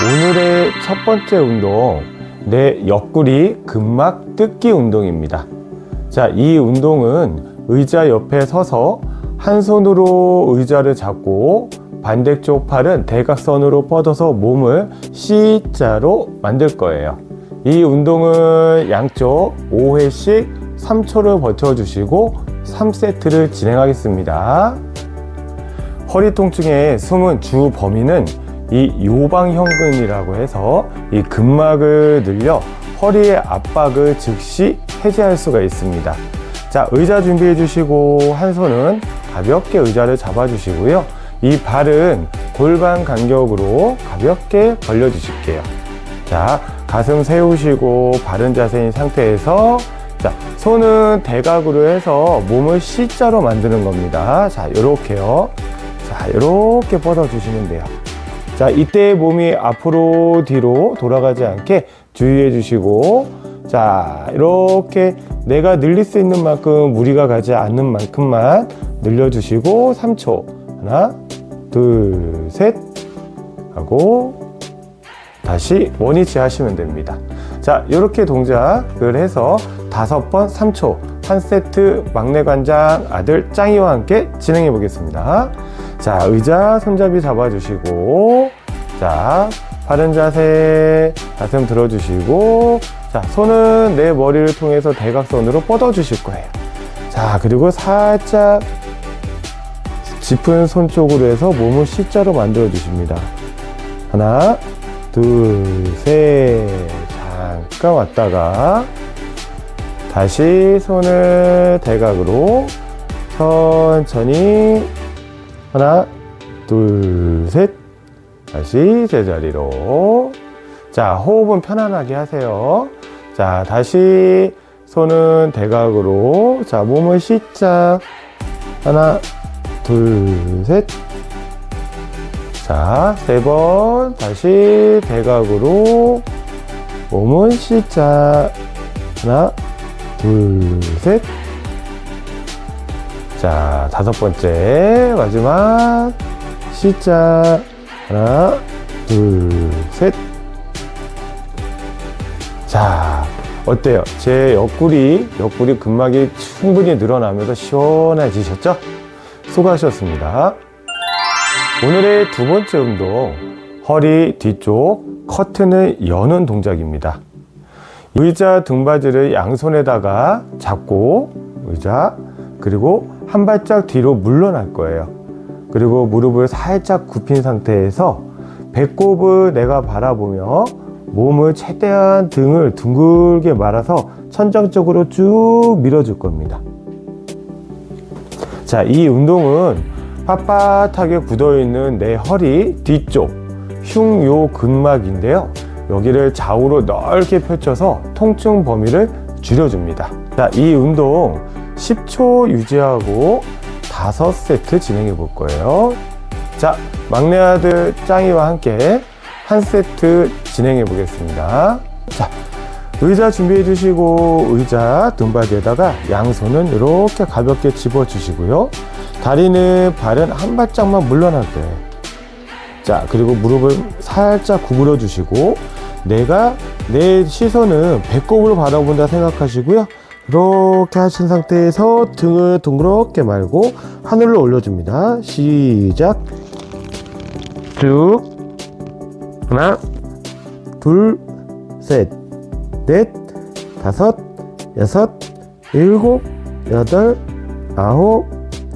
오늘의 첫 번째 운동, 내 옆구리 근막 뜯기 운동입니다. 자, 이 운동은 의자 옆에 서서 한 손으로 의자를 잡고 반대쪽 팔은 대각선으로 뻗어서 몸을 C자로 만들 거예요. 이 운동은 양쪽 5회씩 3초를 버텨주시고 3세트를 진행하겠습니다. 허리 통증의 숨은 주 범위는 이 요방형근이라고 해서 이 근막을 늘려 허리의 압박을 즉시 해제할 수가 있습니다. 자, 의자 준비해 주시고 한 손은 가볍게 의자를 잡아 주시고요. 이 발은 골반 간격으로 가볍게 벌려 주실게요. 자, 가슴 세우시고 바른 자세인 상태에서 자, 손은 대각으로 해서 몸을 C자로 만드는 겁니다. 자, 요렇게요. 자, 요렇게 뻗어 주시면 돼요. 자, 이때 몸이 앞으로 뒤로 돌아가지 않게 주의해 주시고, 자, 이렇게 내가 늘릴 수 있는 만큼 무리가 가지 않는 만큼만 늘려주시고 3초 하나 둘 셋 하고 다시 원위치 하시면 됩니다. 자, 이렇게 동작을 해서 5번 3초 한 세트 막내 관장 아들 짱이와 함께 진행해 보겠습니다. 자, 의자 손잡이 잡아주시고, 자, 바른 자세, 가슴 들어주시고, 자, 손은 내 머리를 통해서 대각선으로 뻗어주실 거예요. 자, 그리고 살짝 짚은 손 쪽으로 해서 몸을 C자로 만들어 주십니다. 하나, 둘, 셋, 잠깐 왔다가, 다시 손을 대각으로 천천히 하나, 둘, 셋. 다시 제자리로. 자, 호흡은 편안하게 하세요. 자, 다시 손은 대각으로. 자, 몸을 C자. 하나, 둘, 셋. 자, 3번. 다시 대각으로. 몸은 C자. 하나, 둘, 셋. 자, 5번째 마지막 C자. 하나, 둘, 셋. 자, 어때요? 제 옆구리 근막이 충분히 늘어나면서 시원해지셨죠? 수고하셨습니다. 오늘의 두 번째 운동, 허리 뒤쪽 커튼을 여는 동작입니다. 의자 등받이를 양손에다가 잡고 의자, 그리고 한 발짝 뒤로 물러날 거예요. 그리고 무릎을 살짝 굽힌 상태에서 배꼽을 내가 바라보며 몸을 최대한 등을 둥글게 말아서 천장 쪽으로 쭉 밀어줄 겁니다. 자, 이 운동은 빳빳하게 굳어있는 내 허리 뒤쪽 흉요 근막인데요. 여기를 좌우로 넓게 펼쳐서 통증 범위를 줄여줍니다. 자, 이 운동 10초 유지하고 5세트 진행해 볼 거예요. 자, 막내 아들 짱이와 함께 한 세트 진행해 보겠습니다. 자, 의자 준비해 주시고 의자 등받이에다가 양손은 이렇게 가볍게 집어 주시고요. 다리는 발은 한 발짝만 물러날 거예요. 자, 그리고 무릎을 살짝 구부려 주시고 내 시선은 배꼽으로 바라본다 생각하시고요. 이렇게 하신 상태에서 등을 둥그렇게 말고 하늘로 올려줍니다. 시작. 쭉. 하나, 둘, 셋, 넷, 다섯, 여섯, 일곱, 여덟, 아홉,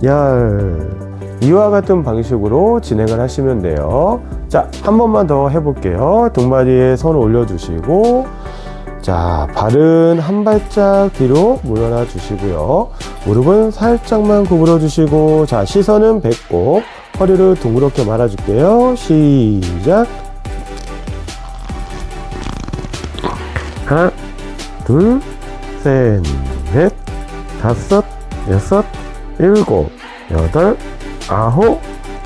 열. 이와 같은 방식으로 진행을 하시면 돼요. 자, 한 번만 더 해볼게요. 등받이에 손을 올려주시고, 자, 발은 한 발짝 뒤로 물러나 주시고요. 무릎은 살짝만 구부려 주시고, 자, 시선은 배꼽, 허리를 둥그렇게 말아줄게요. 시작. 하나, 둘, 셋, 넷, 다섯, 여섯, 일곱, 여덟, 아홉,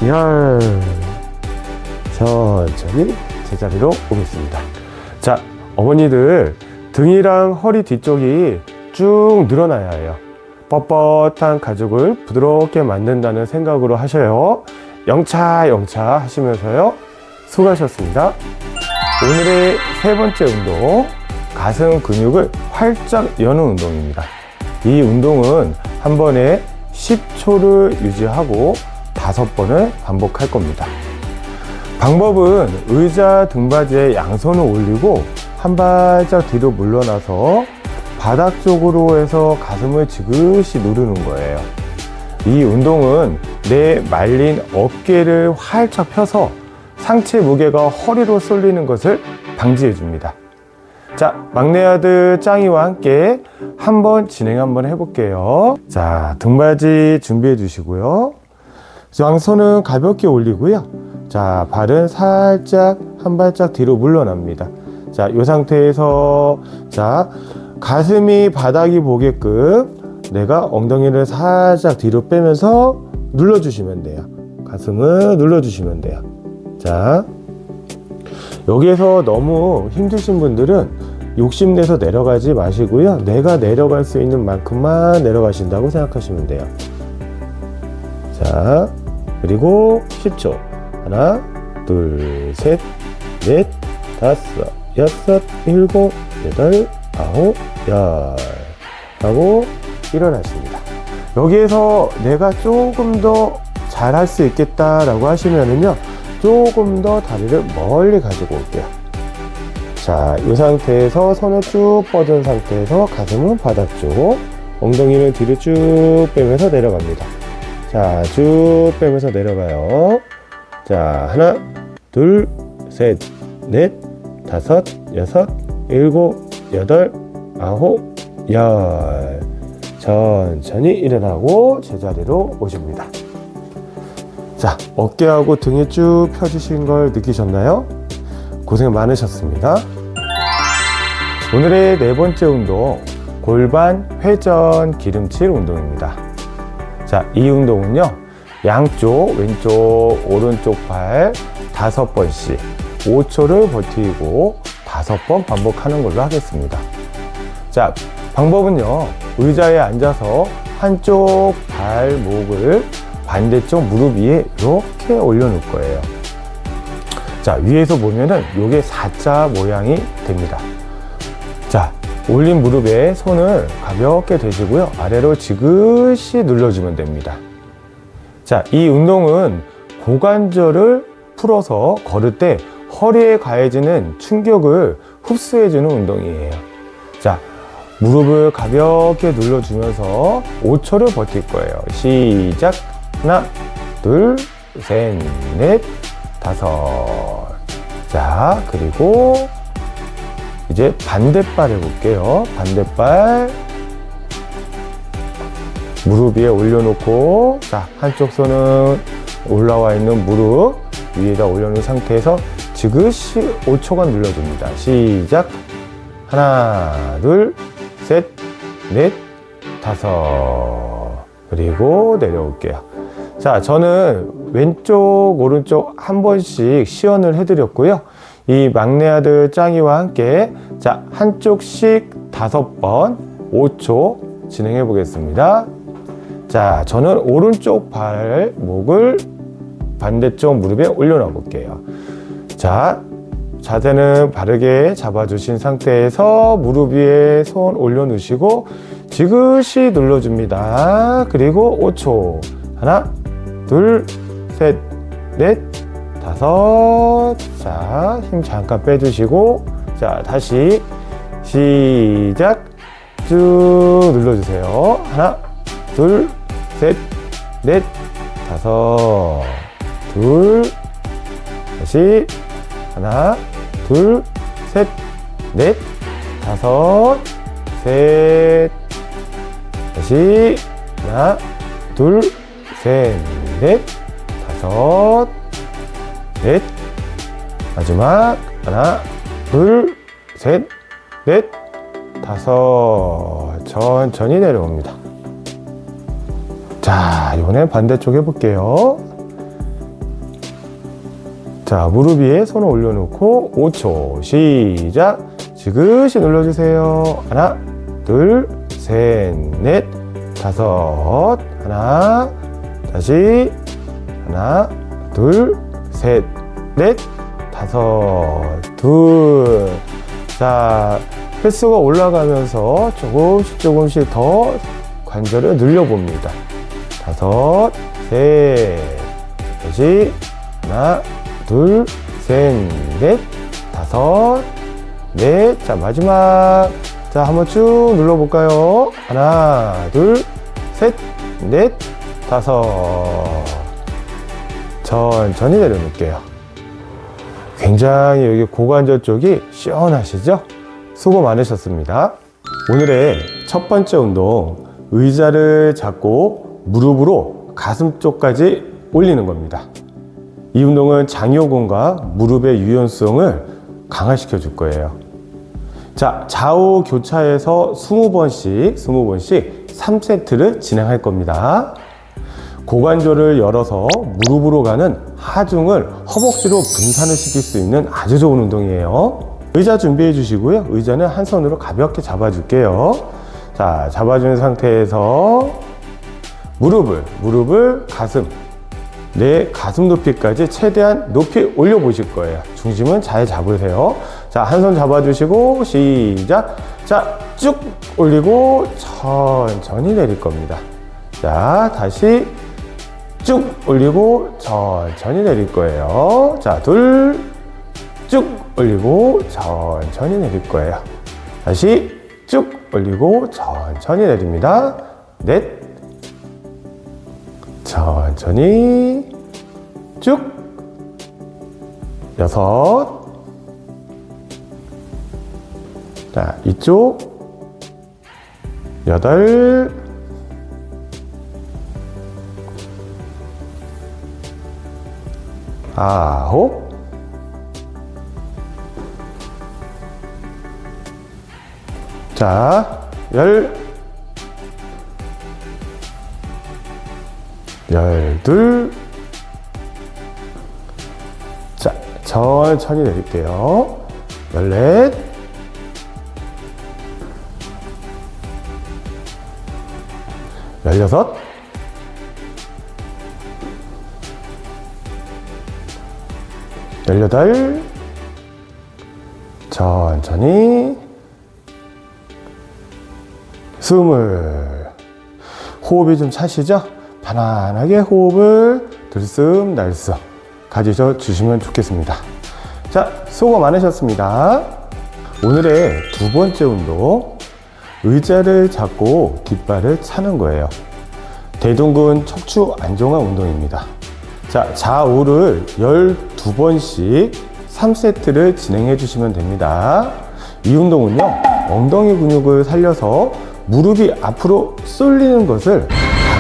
열. 천천히 제자리로 오겠습니다. 자, 어머니들 등이랑 허리 뒤쪽이 쭉 늘어나야 해요. 뻣뻣한 가죽을 부드럽게 만든다는 생각으로 하셔요. 영차 하시면서요. 수고하셨습니다. 오늘의 세 번째 운동, 가슴 근육을 활짝 여는 운동입니다. 이 운동은 한 번에 10초를 유지하고 5번을 반복할 겁니다. 방법은 의자 등받이에 양손을 올리고 한 발짝 뒤로 물러나서 바닥 쪽으로 해서 가슴을 지그시 누르는 거예요. 이 운동은 내 말린 어깨를 활짝 펴서 상체 무게가 허리로 쏠리는 것을 방지해 줍니다. 자, 막내 아들 짱이와 함께 한번 진행 한번 해볼게요. 자, 등받이 준비해 주시고요. 양손은 가볍게 올리고요. 자, 발은 살짝 한 발짝 뒤로 물러납니다. 자, 이 상태에서 자, 가슴이 바닥이 보게끔 내가 엉덩이를 살짝 뒤로 빼면서 눌러주시면 돼요. 가슴을 눌러주시면 돼요. 자, 여기에서 너무 힘드신 분들은 욕심내서 내려가지 마시고요. 내가 내려갈 수 있는 만큼만 내려가신다고 생각하시면 돼요. 자, 그리고 10초. 하나, 둘, 셋, 넷, 다섯, 여섯, 일곱, 여덟, 아홉, 열 하고 일어나십니다. 여기에서 내가 조금 더 잘할 수 있겠다라고 하시면은요, 조금 더 다리를 멀리 가지고 올게요. 자, 이 상태에서 손을 쭉 뻗은 상태에서 가슴은 바닥 쪽, 엉덩이는 뒤로 쭉 빼면서 내려갑니다. 자, 쭉 빼면서 내려가요. 자, 하나, 둘, 셋, 넷, 다섯, 여섯, 일곱, 여덟, 아홉, 열. 천천히 일어나고 제자리로 오십니다. 자, 어깨하고 등이 쭉 펴지신 걸 느끼셨나요? 고생 많으셨습니다. 오늘의 네 번째 운동, 골반 회전 기름칠 운동입니다. 자, 이 운동은요, 양쪽, 왼쪽, 오른쪽 발 5번씩 5초를 버티고 5번 반복하는 걸로 하겠습니다. 자, 방법은요, 의자에 앉아서 한쪽 발목을 반대쪽 무릎 위에 이렇게 올려놓을 거예요. 자, 위에서 보면은 이게 4자 모양이 됩니다. 자, 올린 무릎에 손을 가볍게 대시고요. 아래로 지그시 눌러주면 됩니다. 자, 이 운동은 고관절을 풀어서 걸을 때 허리에 가해지는 충격을 흡수해주는 운동이에요. 자, 무릎을 가볍게 눌러주면서 5초를 버틸 거예요. 시작! 하나, 둘, 셋, 넷, 다섯. 자, 그리고 이제 반대발 해볼게요. 반대발 무릎 위에 올려놓고, 자, 한쪽 손은 올라와 있는 무릎 위에다 올려놓은 상태에서 지그시 5초간 눌러줍니다. 시작! 하나, 둘, 셋, 넷, 다섯. 그리고 내려올게요. 자, 저는 왼쪽, 오른쪽 한 번씩 시연을 해드렸고요. 이 막내 아들 짱이와 함께, 자, 한쪽씩 5번, 5초 진행해 보겠습니다. 자, 저는 오른쪽 발목을 반대쪽 무릎에 올려놔 볼게요. 자, 자세는 바르게 잡아주신 상태에서 무릎 위에 손 올려놓으시고 지그시 눌러줍니다. 그리고 5초. 하나, 둘, 셋, 넷, 다섯. 자, 힘 잠깐 빼주시고, 자, 다시 시작. 쭉 눌러주세요. 하나, 둘, 셋, 넷, 다섯. 둘, 다시 하나, 둘, 셋, 넷, 다섯, 셋. 다시 하나, 둘, 셋, 넷, 다섯, 넷. 마지막 하나, 둘, 셋, 넷, 다섯. 천천히 내려옵니다. 자, 이번엔 반대쪽 해볼게요. 자, 무릎 위에 손을 올려놓고 5초 시작. 지그시 눌러주세요. 하나, 둘, 셋, 넷, 다섯. 하나, 다시 하나, 둘, 셋, 넷, 다섯, 둘. 자, 횟수가 올라가면서 조금씩 더 관절을 늘려봅니다. 다섯, 셋, 다시 하나, 둘, 셋, 넷, 다섯, 넷. 자, 마지막. 자, 한번 쭉 눌러볼까요? 하나, 둘, 셋, 넷, 다섯. 천천히 내려놓을게요. 굉장히 여기 고관절 쪽이 시원하시죠? 수고 많으셨습니다. 오늘의 첫 번째 운동, 의자를 잡고 무릎으로 가슴 쪽까지 올리는 겁니다. 이 운동은 장요근과 무릎의 유연성을 강화시켜 줄 거예요. 자, 좌우 교차해서 20번씩 3세트를 진행할 겁니다. 고관절을 열어서 무릎으로 가는 하중을 허벅지로 분산을 시킬 수 있는 아주 좋은 운동이에요. 의자 준비해 주시고요. 의자는 한 손으로 가볍게 잡아줄게요. 자, 잡아준 상태에서 무릎을 내 가슴 높이까지 최대한 높이 올려 보실 거예요. 중심은 잘 잡으세요. 자, 한 손 잡아주시고 시작. 자, 쭉 올리고 천천히 내릴 겁니다. 자, 다시 쭉 올리고 천천히 내릴 거예요. 자, 둘, 쭉 올리고 천천히 내릴 거예요. 다시 쭉 올리고 천천히 내립니다. 넷, 천천히 쭉, 여섯. 자, 이쪽 여덟, 아홉, 자, 열둘. 자, 천천히 내릴게요. 열넷, 열여섯, 열여덟. 천천히 스물. 호흡이 좀 차시죠? 편안하게 호흡을 들숨날숨 가지셔 주시면 좋겠습니다. 자, 수고 많으셨습니다. 오늘의 두 번째 운동, 의자를 잡고 뒷발을 차는 거예요. 대둔근 척추 안정화 운동입니다. 자, 좌우를 12번씩 3세트를 진행해 주시면 됩니다. 이 운동은요, 엉덩이 근육을 살려서 무릎이 앞으로 쏠리는 것을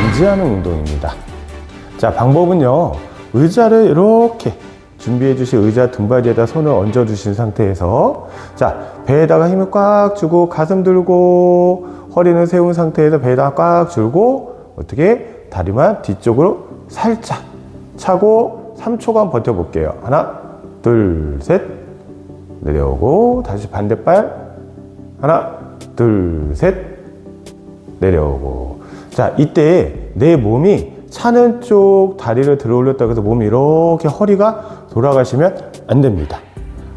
감지하는 운동입니다. 자, 방법은요, 의자를 이렇게 준비해 주신 의자 등받이에다 손을 얹어 주신 상태에서, 자, 배에다가 힘을 꽉 주고 가슴 들고 허리는 세운 상태에서 배에다가 꽉 줄고 어떻게 다리만 뒤쪽으로 살짝 차고 3초간 버텨볼게요. 하나, 둘, 셋. 내려오고 다시 반대발. 하나, 둘, 셋. 내려오고. 자, 이때 내 몸이 차는 쪽 다리를 들어 올렸다고 해서 몸이 이렇게 허리가 돌아가시면 안 됩니다.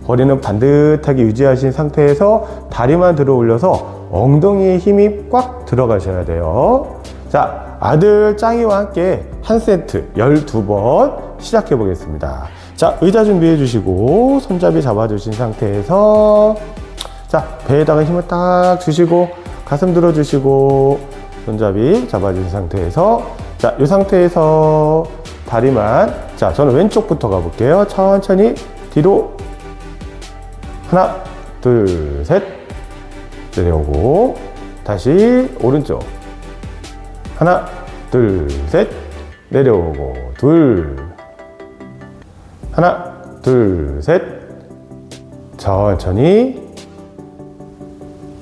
허리는 반듯하게 유지하신 상태에서 다리만 들어 올려서 엉덩이에 힘이 꽉 들어가셔야 돼요. 자, 아들 짱이와 함께 한 세트 12번 시작해 보겠습니다. 자, 의자 준비해 주시고 손잡이 잡아 주신 상태에서, 자, 배에다가 힘을 딱 주시고 가슴 들어 주시고 손잡이 잡아 주신 상태에서, 자, 이 상태에서 다리만, 자, 저는 왼쪽부터 가볼게요. 천천히 뒤로. 하나, 둘, 셋. 내려오고 다시 오른쪽. 하나, 둘, 셋. 내려오고 둘. 하나, 둘, 셋. 천천히.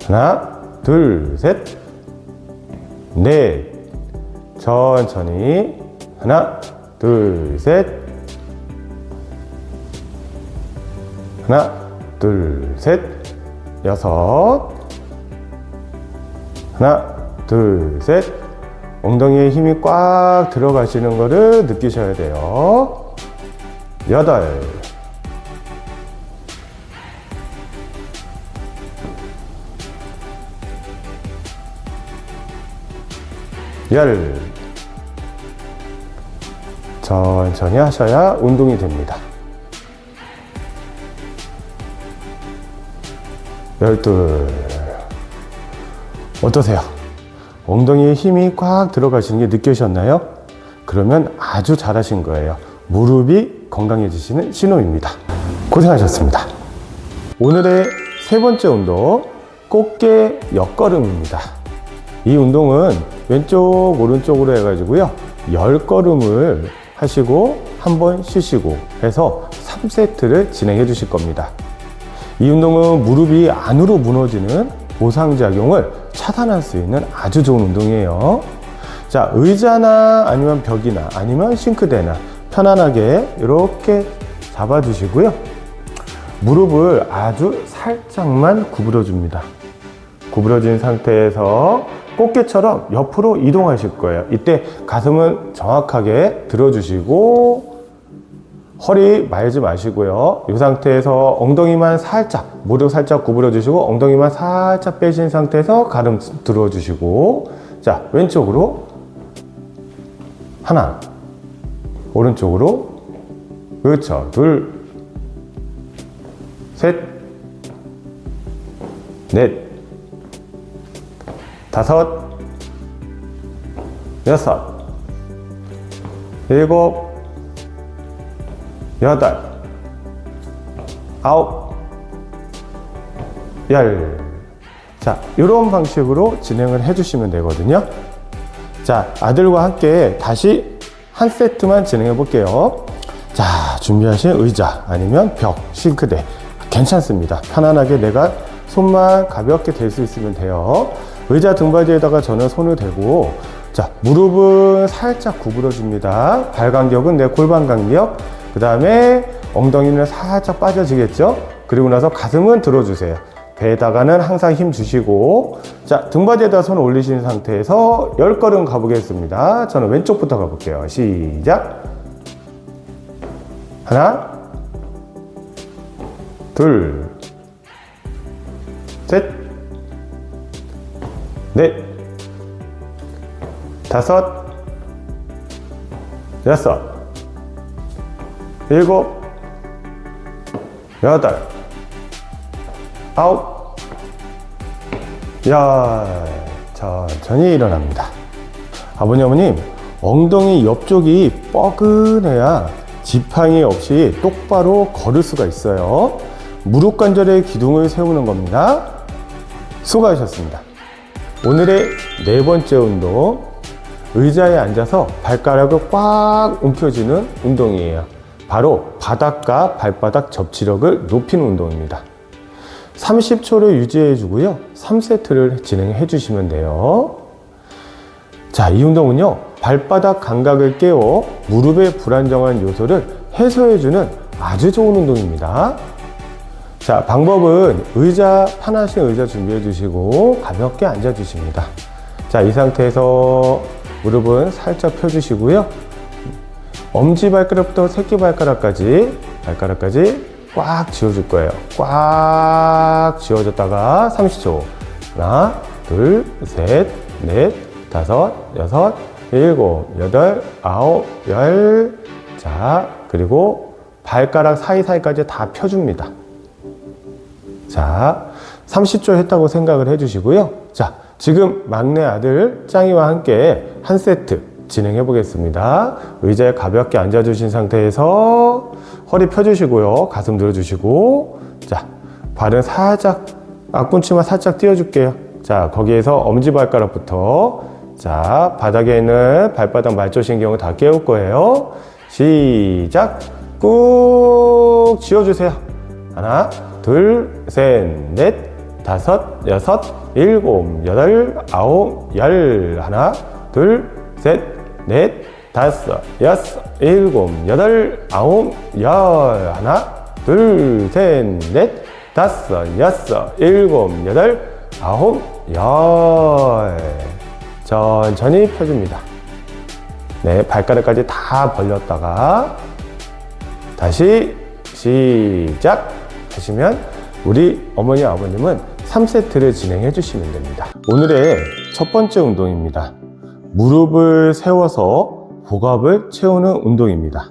하나, 둘, 셋. 넷. 천천히. 하나, 둘, 셋. 하나, 둘, 셋. 여섯. 하나, 둘, 셋. 엉덩이에 힘이 꽉 들어가시는 거를 느끼셔야 돼요. 여덟. 열. 천천히 하셔야 운동이 됩니다. 12. 어떠세요? 엉덩이에 힘이 꽉 들어가시는 게 느껴지셨나요? 그러면 아주 잘하신 거예요. 무릎이 건강해지시는 신호입니다. 고생하셨습니다. 오늘의 세 번째 운동, 꽃게 옆걸음입니다. 이 운동은 왼쪽 오른쪽으로 해가지고요 10걸음을 하시고 한번 쉬시고 해서 3세트를 진행해 주실 겁니다. 이 운동은 무릎이 안으로 무너지는 보상작용을 차단할 수 있는 아주 좋은 운동이에요. 자, 의자나 아니면 벽이나 아니면 싱크대나 편안하게 이렇게 잡아주시고요. 무릎을 아주 살짝만 구부려 줍니다. 구부러진 상태에서 꽃게처럼 옆으로 이동하실 거예요. 이때 가슴은 정확하게 들어주시고 허리 말지 마시고요. 이 상태에서 엉덩이만 살짝, 무릎 살짝 구부려 주시고 엉덩이만 살짝 빼신 상태에서 가슴 들어주시고, 자, 왼쪽으로 하나, 오른쪽으로, 그렇죠, 둘, 셋, 넷, 다섯, 여섯, 일곱, 여덟, 아홉, 열. 자, 이런 방식으로 진행을 해주시면 되거든요. 자, 아들과 함께 다시 한 세트만 진행해 볼게요. 자, 준비하신 의자 아니면 벽, 싱크대 괜찮습니다. 편안하게 내가 손만 가볍게 댈 수 있으면 돼요. 의자 등받이에다가 저는 손을 대고, 자, 무릎은 살짝 구부려 줍니다. 발 간격은 내 골반 간격. 그 다음에 엉덩이는 살짝 빠져지겠죠? 그리고 나서 가슴은 들어주세요. 배에다가는 항상 힘 주시고, 자, 등받이에다 손을 올리신 상태에서 10걸음 가보겠습니다. 저는 왼쪽부터 가볼게요. 시작. 하나, 둘, 셋, 넷, 다섯, 여섯, 일곱, 여덟, 아홉, 열. 천천히 일어납니다. 아버님, 어머님, 엉덩이 옆쪽이 뻐근해야 지팡이 없이 똑바로 걸을 수가 있어요. 무릎 관절의 기둥을 세우는 겁니다. 수고하셨습니다. 오늘의 네 번째 운동, 의자에 앉아서 발가락을 꽉 움켜쥐는 운동이에요. 바로 바닥과 발바닥 접지력을 높이는 운동입니다. 30초를 유지해 주고요 3세트를 진행해 주시면 돼요. 자, 이 운동은요 발바닥 감각을 깨워 무릎의 불안정한 요소를 해소해 주는 아주 좋은 운동입니다. 자, 방법은 의자, 편하신 의자 준비해 주시고 가볍게 앉아 주십니다. 자, 이 상태에서 무릎은 살짝 펴 주시고요 엄지발가락부터 새끼발가락까지 꽉 쥐어줄 거예요. 꽉 쥐어줬다가 30초. 하나, 둘, 셋, 넷, 다섯, 여섯, 일곱, 여덟, 아홉, 열. 자, 그리고 발가락 사이사이까지 다 펴줍니다. 자, 30초 했다고 생각을 해주시고요. 자, 지금 막내 아들 짱이와 함께 한 세트 진행해 보겠습니다. 의자에 가볍게 앉아주신 상태에서 허리 펴주시고요. 가슴 들어주시고, 자, 발은 살짝, 앞꿈치만 살짝 띄워줄게요. 자, 거기에서 엄지발가락부터, 자, 바닥에 있는 발바닥 말초신경을 다 깨울 거예요. 시작! 꾹 쥐어주세요. 하나, 둘, 셋, 넷, 다섯, 여섯, 일곱, 여덟, 아홉, 열. 하나, 둘, 셋, 넷, 다섯, 여섯, 일곱, 여덟, 아홉, 열. 하나, 둘, 셋, 넷, 다섯, 여섯, 일곱, 여덟, 아홉, 열. 천천히 펴줍니다. 네, 발가락까지 다 벌렸다가 다시 시작 하시면 우리 어머니, 아버님은 3세트를 진행해 주시면 됩니다. 오늘의 첫 번째 운동입니다. 무릎을 세워서 복압을 채우는 운동입니다.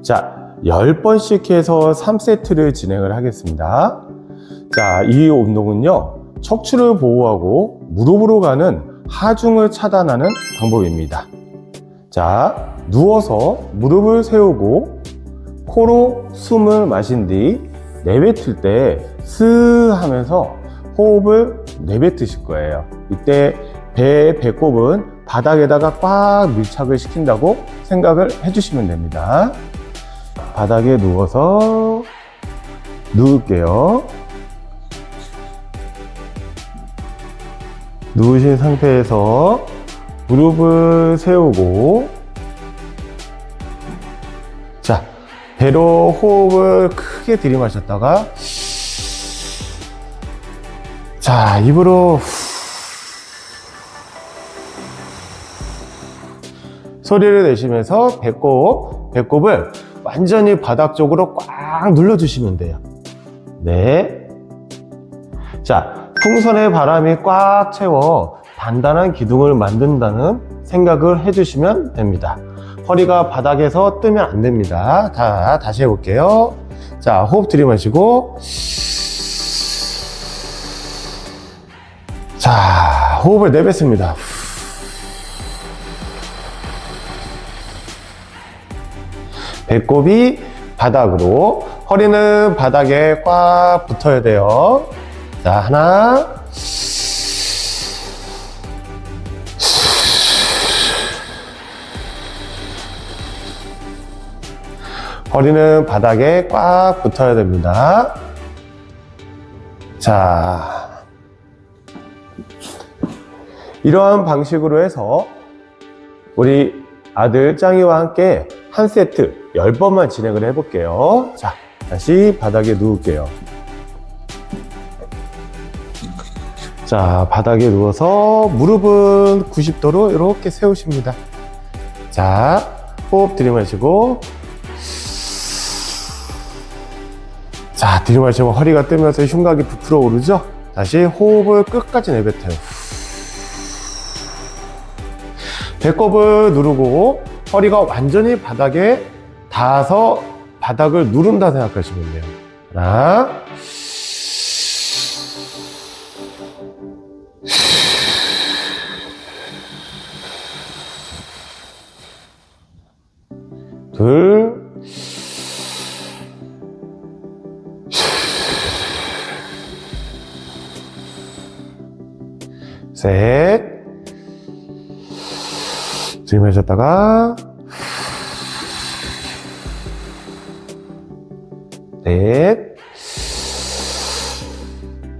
자, 10번씩 해서 3세트를 진행을 하겠습니다. 자, 이 운동은요, 척추를 보호하고 무릎으로 가는 하중을 차단하는 방법입니다. 자, 누워서 무릎을 세우고 코로 숨을 마신 뒤 내뱉을 때 스 하면서 호흡을 내뱉으실 거예요. 이때 배꼽은 바닥에다가 꽉 밀착을 시킨다고 생각을 해주시면 됩니다. 바닥에 누워서 누울게요. 누우신 상태에서 무릎을 세우고, 자, 배로 호흡을 크게 들이마셨다가, 자, 입으로 소리를 내쉬면서 배꼽을 완전히 바닥 쪽으로 꽉 눌러주시면 돼요. 네. 자, 풍선에 바람이 꽉 채워 단단한 기둥을 만든다는 생각을 해주시면 됩니다. 허리가 바닥에서 뜨면 안 됩니다. 다시 해볼게요. 자, 호흡 들이마시고, 자, 호흡을 내뱉습니다. 배꼽이 바닥으로, 허리는 바닥에 꽉 붙어야 돼요. 자, 하나, 허리는 바닥에 꽉 붙어야 됩니다. 자, 이러한 방식으로 해서 우리 아들 짱이와 함께 한 세트 10번만 진행을 해볼게요. 자, 다시 바닥에 누울게요. 자, 바닥에 누워서 무릎은 90도로 이렇게 세우십니다. 자, 호흡 들이마시고, 자, 들이마시고 허리가 뜨면서 흉곽이 부풀어 오르죠? 다시 호흡을 끝까지 내뱉어요. 배꼽을 누르고 허리가 완전히 바닥에 닿아서 바닥을 누른다 생각하시면 돼요. 하나, 둘, 셋, 들이마셨다가, 넷,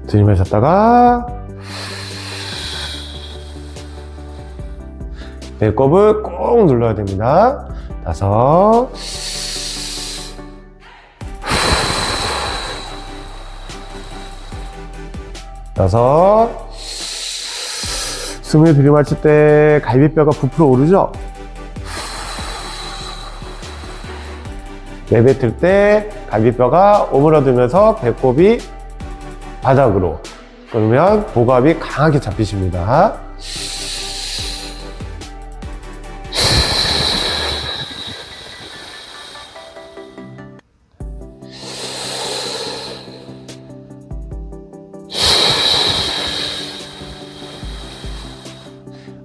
들이마셨다가, 배꼽을 꼭 눌러야 됩니다. 다섯, 여섯, 숨을 들이마실 때 갈비뼈가 부풀어 오르죠? 내뱉을 때 갈비뼈가 오므러들면서 배꼽이 바닥으로, 그러면 복압이 강하게 잡히십니다.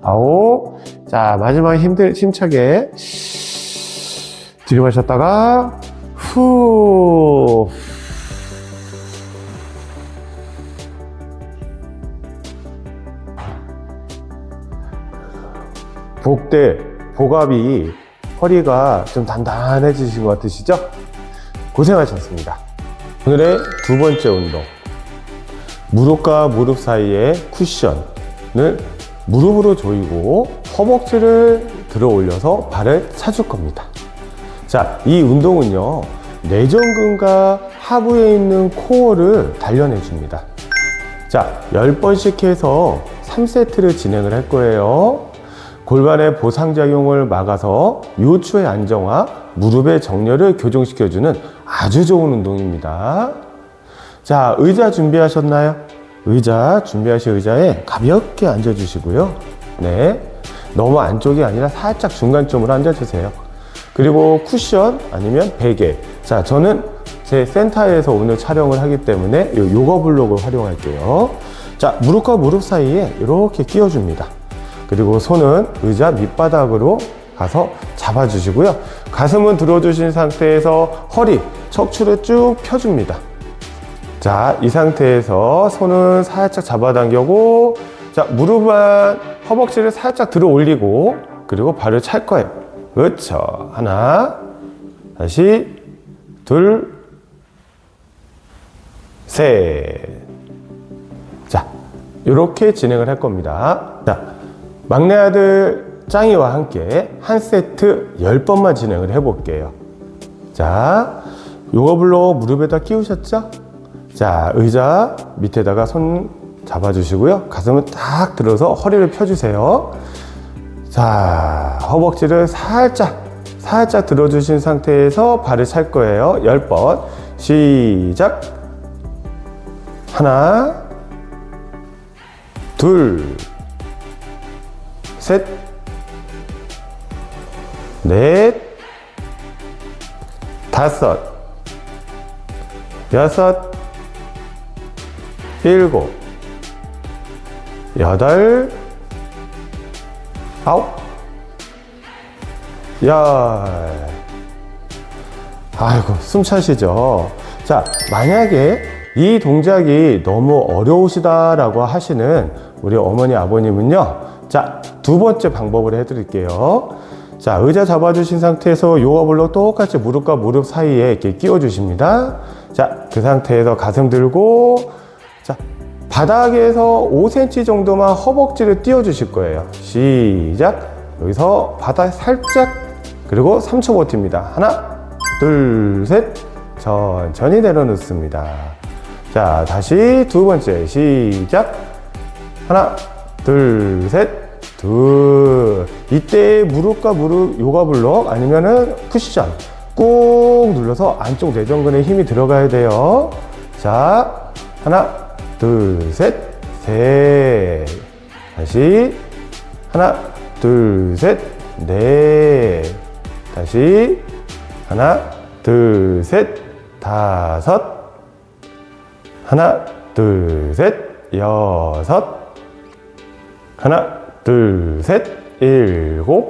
아홉, 자, 마지막 힘차게 들이마셨다가 후, 복압이 허리가 좀 단단해지신 것 같으시죠? 고생하셨습니다. 오늘의 두 번째 운동, 무릎과 무릎 사이에 쿠션을 무릎으로 조이고 허벅지를 들어 올려서 발을 차줄 겁니다. 자, 이 운동은요, 내전근과 하부에 있는 코어를 단련해 줍니다. 자, 10번씩 해서 3세트를 진행을 할 거예요. 골반의 보상작용을 막아서 요추의 안정화, 무릎의 정렬을 교정시켜주는 아주 좋은 운동입니다. 자, 의자 준비하셨나요? 의자 준비하신 의자에 가볍게 앉아주시고요. 네. 너무 안쪽이 아니라 살짝 중간쯤으로 앉아주세요. 그리고 쿠션 아니면 베개. 자, 저는 제 센터에서 오늘 촬영을 하기 때문에 이 요거 블록을 활용할게요. 자, 무릎과 무릎 사이에 이렇게 끼워줍니다. 그리고 손은 의자 밑바닥으로 가서 잡아주시고요. 가슴은 들어주신 상태에서 허리, 척추를 쭉 펴줍니다. 자, 이 상태에서 손은 살짝 잡아당기고, 자, 무릎은 허벅지를 살짝 들어 올리고, 그리고 발을 찰 거예요. 그렇죠. 하나, 다시, 둘, 셋. 자, 이렇게 진행을 할 겁니다. 자, 막내 아들 짱이와 함께 한 세트 10번만 진행을 해볼게요. 자, 요거 블록 무릎에다 끼우셨죠? 자, 의자 밑에다가 손 잡아주시고요. 가슴을 딱 들어서 허리를 펴주세요. 자, 허벅지를 살짝 들어주신 상태에서 발을 찰 거예요. 10번. 시작. 하나, 둘, 셋, 넷, 다섯, 여섯, 일곱, 여덟, 아홉, 열. 아이고, 숨 차시죠? 자, 만약에 이 동작이 너무 어려우시다라고 하시는 우리 어머니, 아버님은요. 자, 두 번째 방법을 해드릴게요. 자, 의자 잡아주신 상태에서 요가 블록 똑같이 무릎과 무릎 사이에 이렇게 끼워주십니다. 자, 그 상태에서 가슴 들고, 자, 바닥에서 5cm 정도만 허벅지를 띄워주실 거예요. 시작. 여기서 바닥 살짝, 그리고 3초 버팁니다. 하나, 둘, 셋. 천천히 내려놓습니다. 자, 다시 두 번째. 시작. 하나, 둘, 셋, 둘. 이때 무릎과 무릎 요가 블록 아니면은 쿠션 꾹 눌러서 안쪽 내전근에 힘이 들어가야 돼요. 자, 하나, 둘, 셋, 셋. 다시 하나, 둘, 셋, 넷. 다시 하나, 둘, 셋, 다섯. 하나, 둘, 셋, 여섯. 하나, 둘, 셋, 일곱.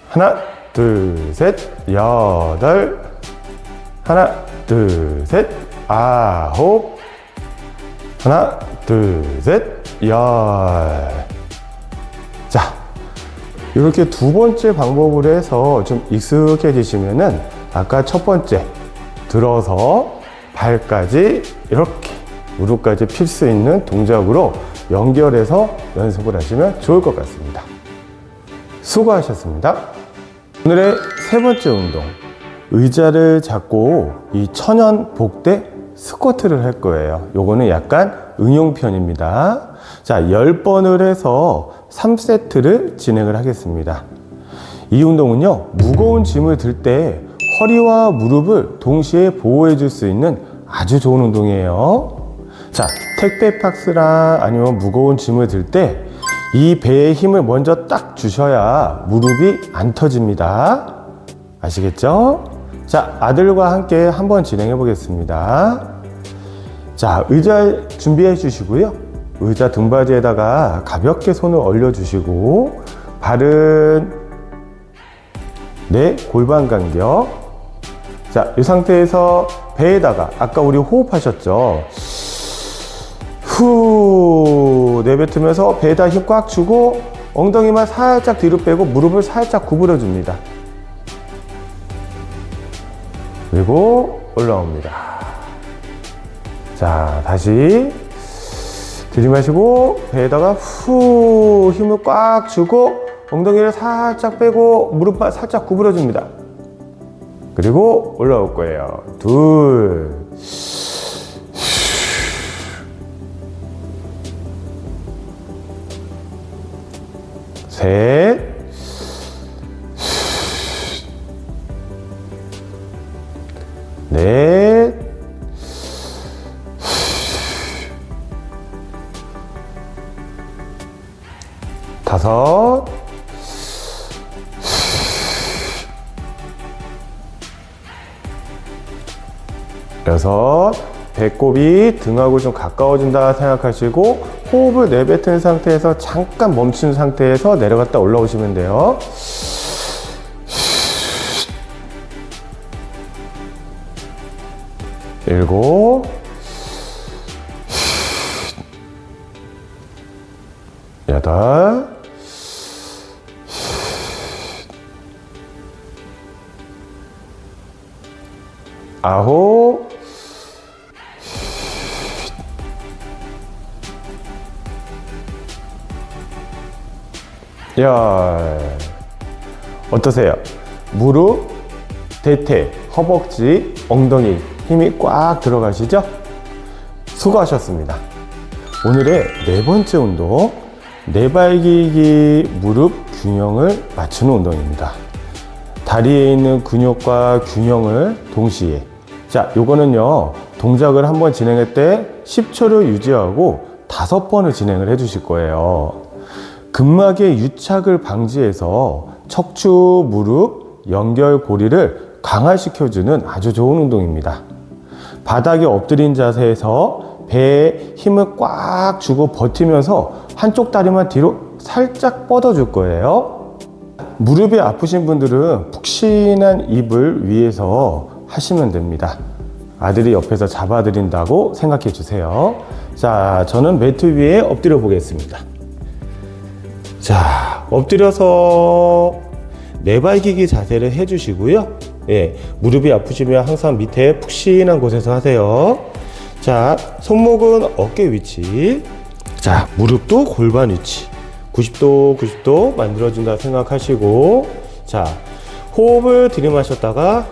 하나, 둘, 셋, 여덟. 하나, 둘, 셋, 아홉. 하나, 둘, 셋, 열. 자, 이렇게 두 번째 방법으로 해서 좀 익숙해지시면은 아까 첫 번째 들어서 발까지 이렇게 무릎까지 필 수 있는 동작으로 연결해서 연습을 하시면 좋을 것 같습니다. 수고하셨습니다. 오늘의 세 번째 운동, 의자를 잡고 이 천연 복대 스쿼트를 할 거예요. 요거는 약간 응용편입니다. 자, 10번을 해서 3세트를 진행을 하겠습니다. 이 운동은요, 무거운 짐을 들 때 허리와 무릎을 동시에 보호해 줄 수 있는 아주 좋은 운동이에요. 자, 택배 박스랑 아니면 무거운 짐을 들 때 이 배에 힘을 먼저 딱 주셔야 무릎이 안 터집니다. 아시겠죠? 자, 아들과 함께 한번 진행해 보겠습니다. 자, 의자 준비해 주시고요. 의자 등받이에다가 가볍게 손을 올려 주시고 발은 내 골반 간격. 자, 이 상태에서 배에다가 아까 우리 호흡하셨죠? 후 내뱉으면서 배에다 힘 꽉 주고 엉덩이만 살짝 뒤로 빼고 무릎을 살짝 구부려 줍니다. 그리고 올라옵니다. 자, 다시 들이마시고 배에다가 후 힘을 꽉 주고 엉덩이를 살짝 빼고 무릎만 살짝 구부려 줍니다. 그리고 올라올 거예요. 둘, 셋, 넷, 다섯, 여섯. 배꼽이 등하고 좀 가까워진다 생각하시고 호흡을 내뱉은 상태에서 잠깐 멈춘 상태에서 내려갔다 올라오시면 돼요. 일곱, 여덟, 아홉, 열. 어떠세요? 무릎, 대퇴, 허벅지, 엉덩이 힘이 꽉 들어가시죠? 수고하셨습니다. 오늘의 네 번째 운동, 내발기기 무릎 균형을 맞추는 운동입니다. 다리에 있는 근육과 균형을 동시에, 자, 요거는요 동작을 한번 진행할 때 10초를 유지하고 5번을 진행을 해 주실 거예요. 근막의 유착을 방지해서 척추, 무릎, 연결고리를 강화시켜주는 아주 좋은 운동입니다. 바닥에 엎드린 자세에서 배에 힘을 꽉 주고 버티면서 한쪽 다리만 뒤로 살짝 뻗어줄 거예요. 무릎이 아프신 분들은 푹신한 이불 위에서 하시면 됩니다. 아들이 옆에서 잡아드린다고 생각해 주세요. 자, 저는 매트 위에 엎드려 보겠습니다. 자, 엎드려서 내발기기 자세를 해주시고요. 예, 무릎이 아프시면 항상 밑에 푹신한 곳에서 하세요. 자, 손목은 어깨 위치. 자, 무릎도 골반 위치. 90도 만들어준다 생각하시고, 자, 호흡을 들이마셨다가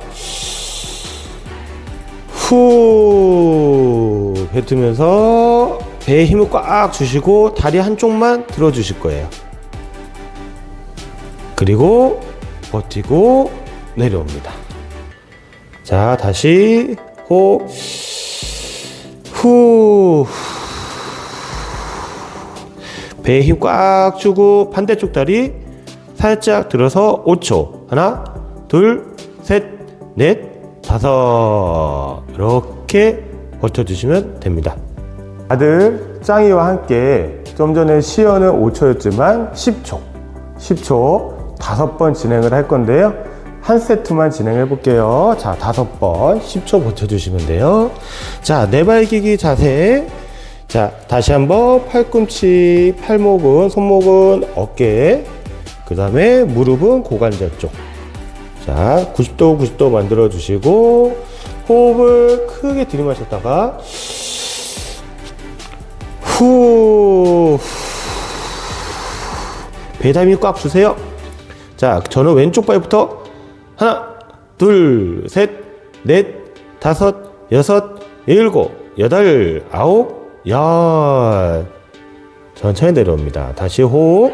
후 뱉으면서 배에 힘을 꽉 주시고 다리 한쪽만 들어주실 거예요. 그리고 버티고 내려옵니다. 자, 다시 호흡, 후. 배에 힘 꽉 주고 반대쪽 다리 살짝 들어서 5초. 하나, 둘, 셋, 넷, 다섯. 이렇게 버텨주시면 됩니다. 아들 짱이와 함께 좀 전에 시연은 5초였지만 10초 5번 진행을 할 건데요. 한 세트만 진행해 볼게요. 자, 5번 10초 버텨주시면 돼요. 자, 내발기기 자세. 자, 다시 한번 팔꿈치, 팔목은, 손목은 어깨, 그 다음에 무릎은 고관절 쪽. 자, 90도 만들어 주시고 호흡을 크게 들이마셨다가 후. 배에 힘 꽉 주세요. 자, 저는 왼쪽 발부터 하나, 둘, 셋, 넷, 다섯, 여섯, 일곱, 여덟, 아홉, 열. 천천히 내려옵니다. 다시 호흡.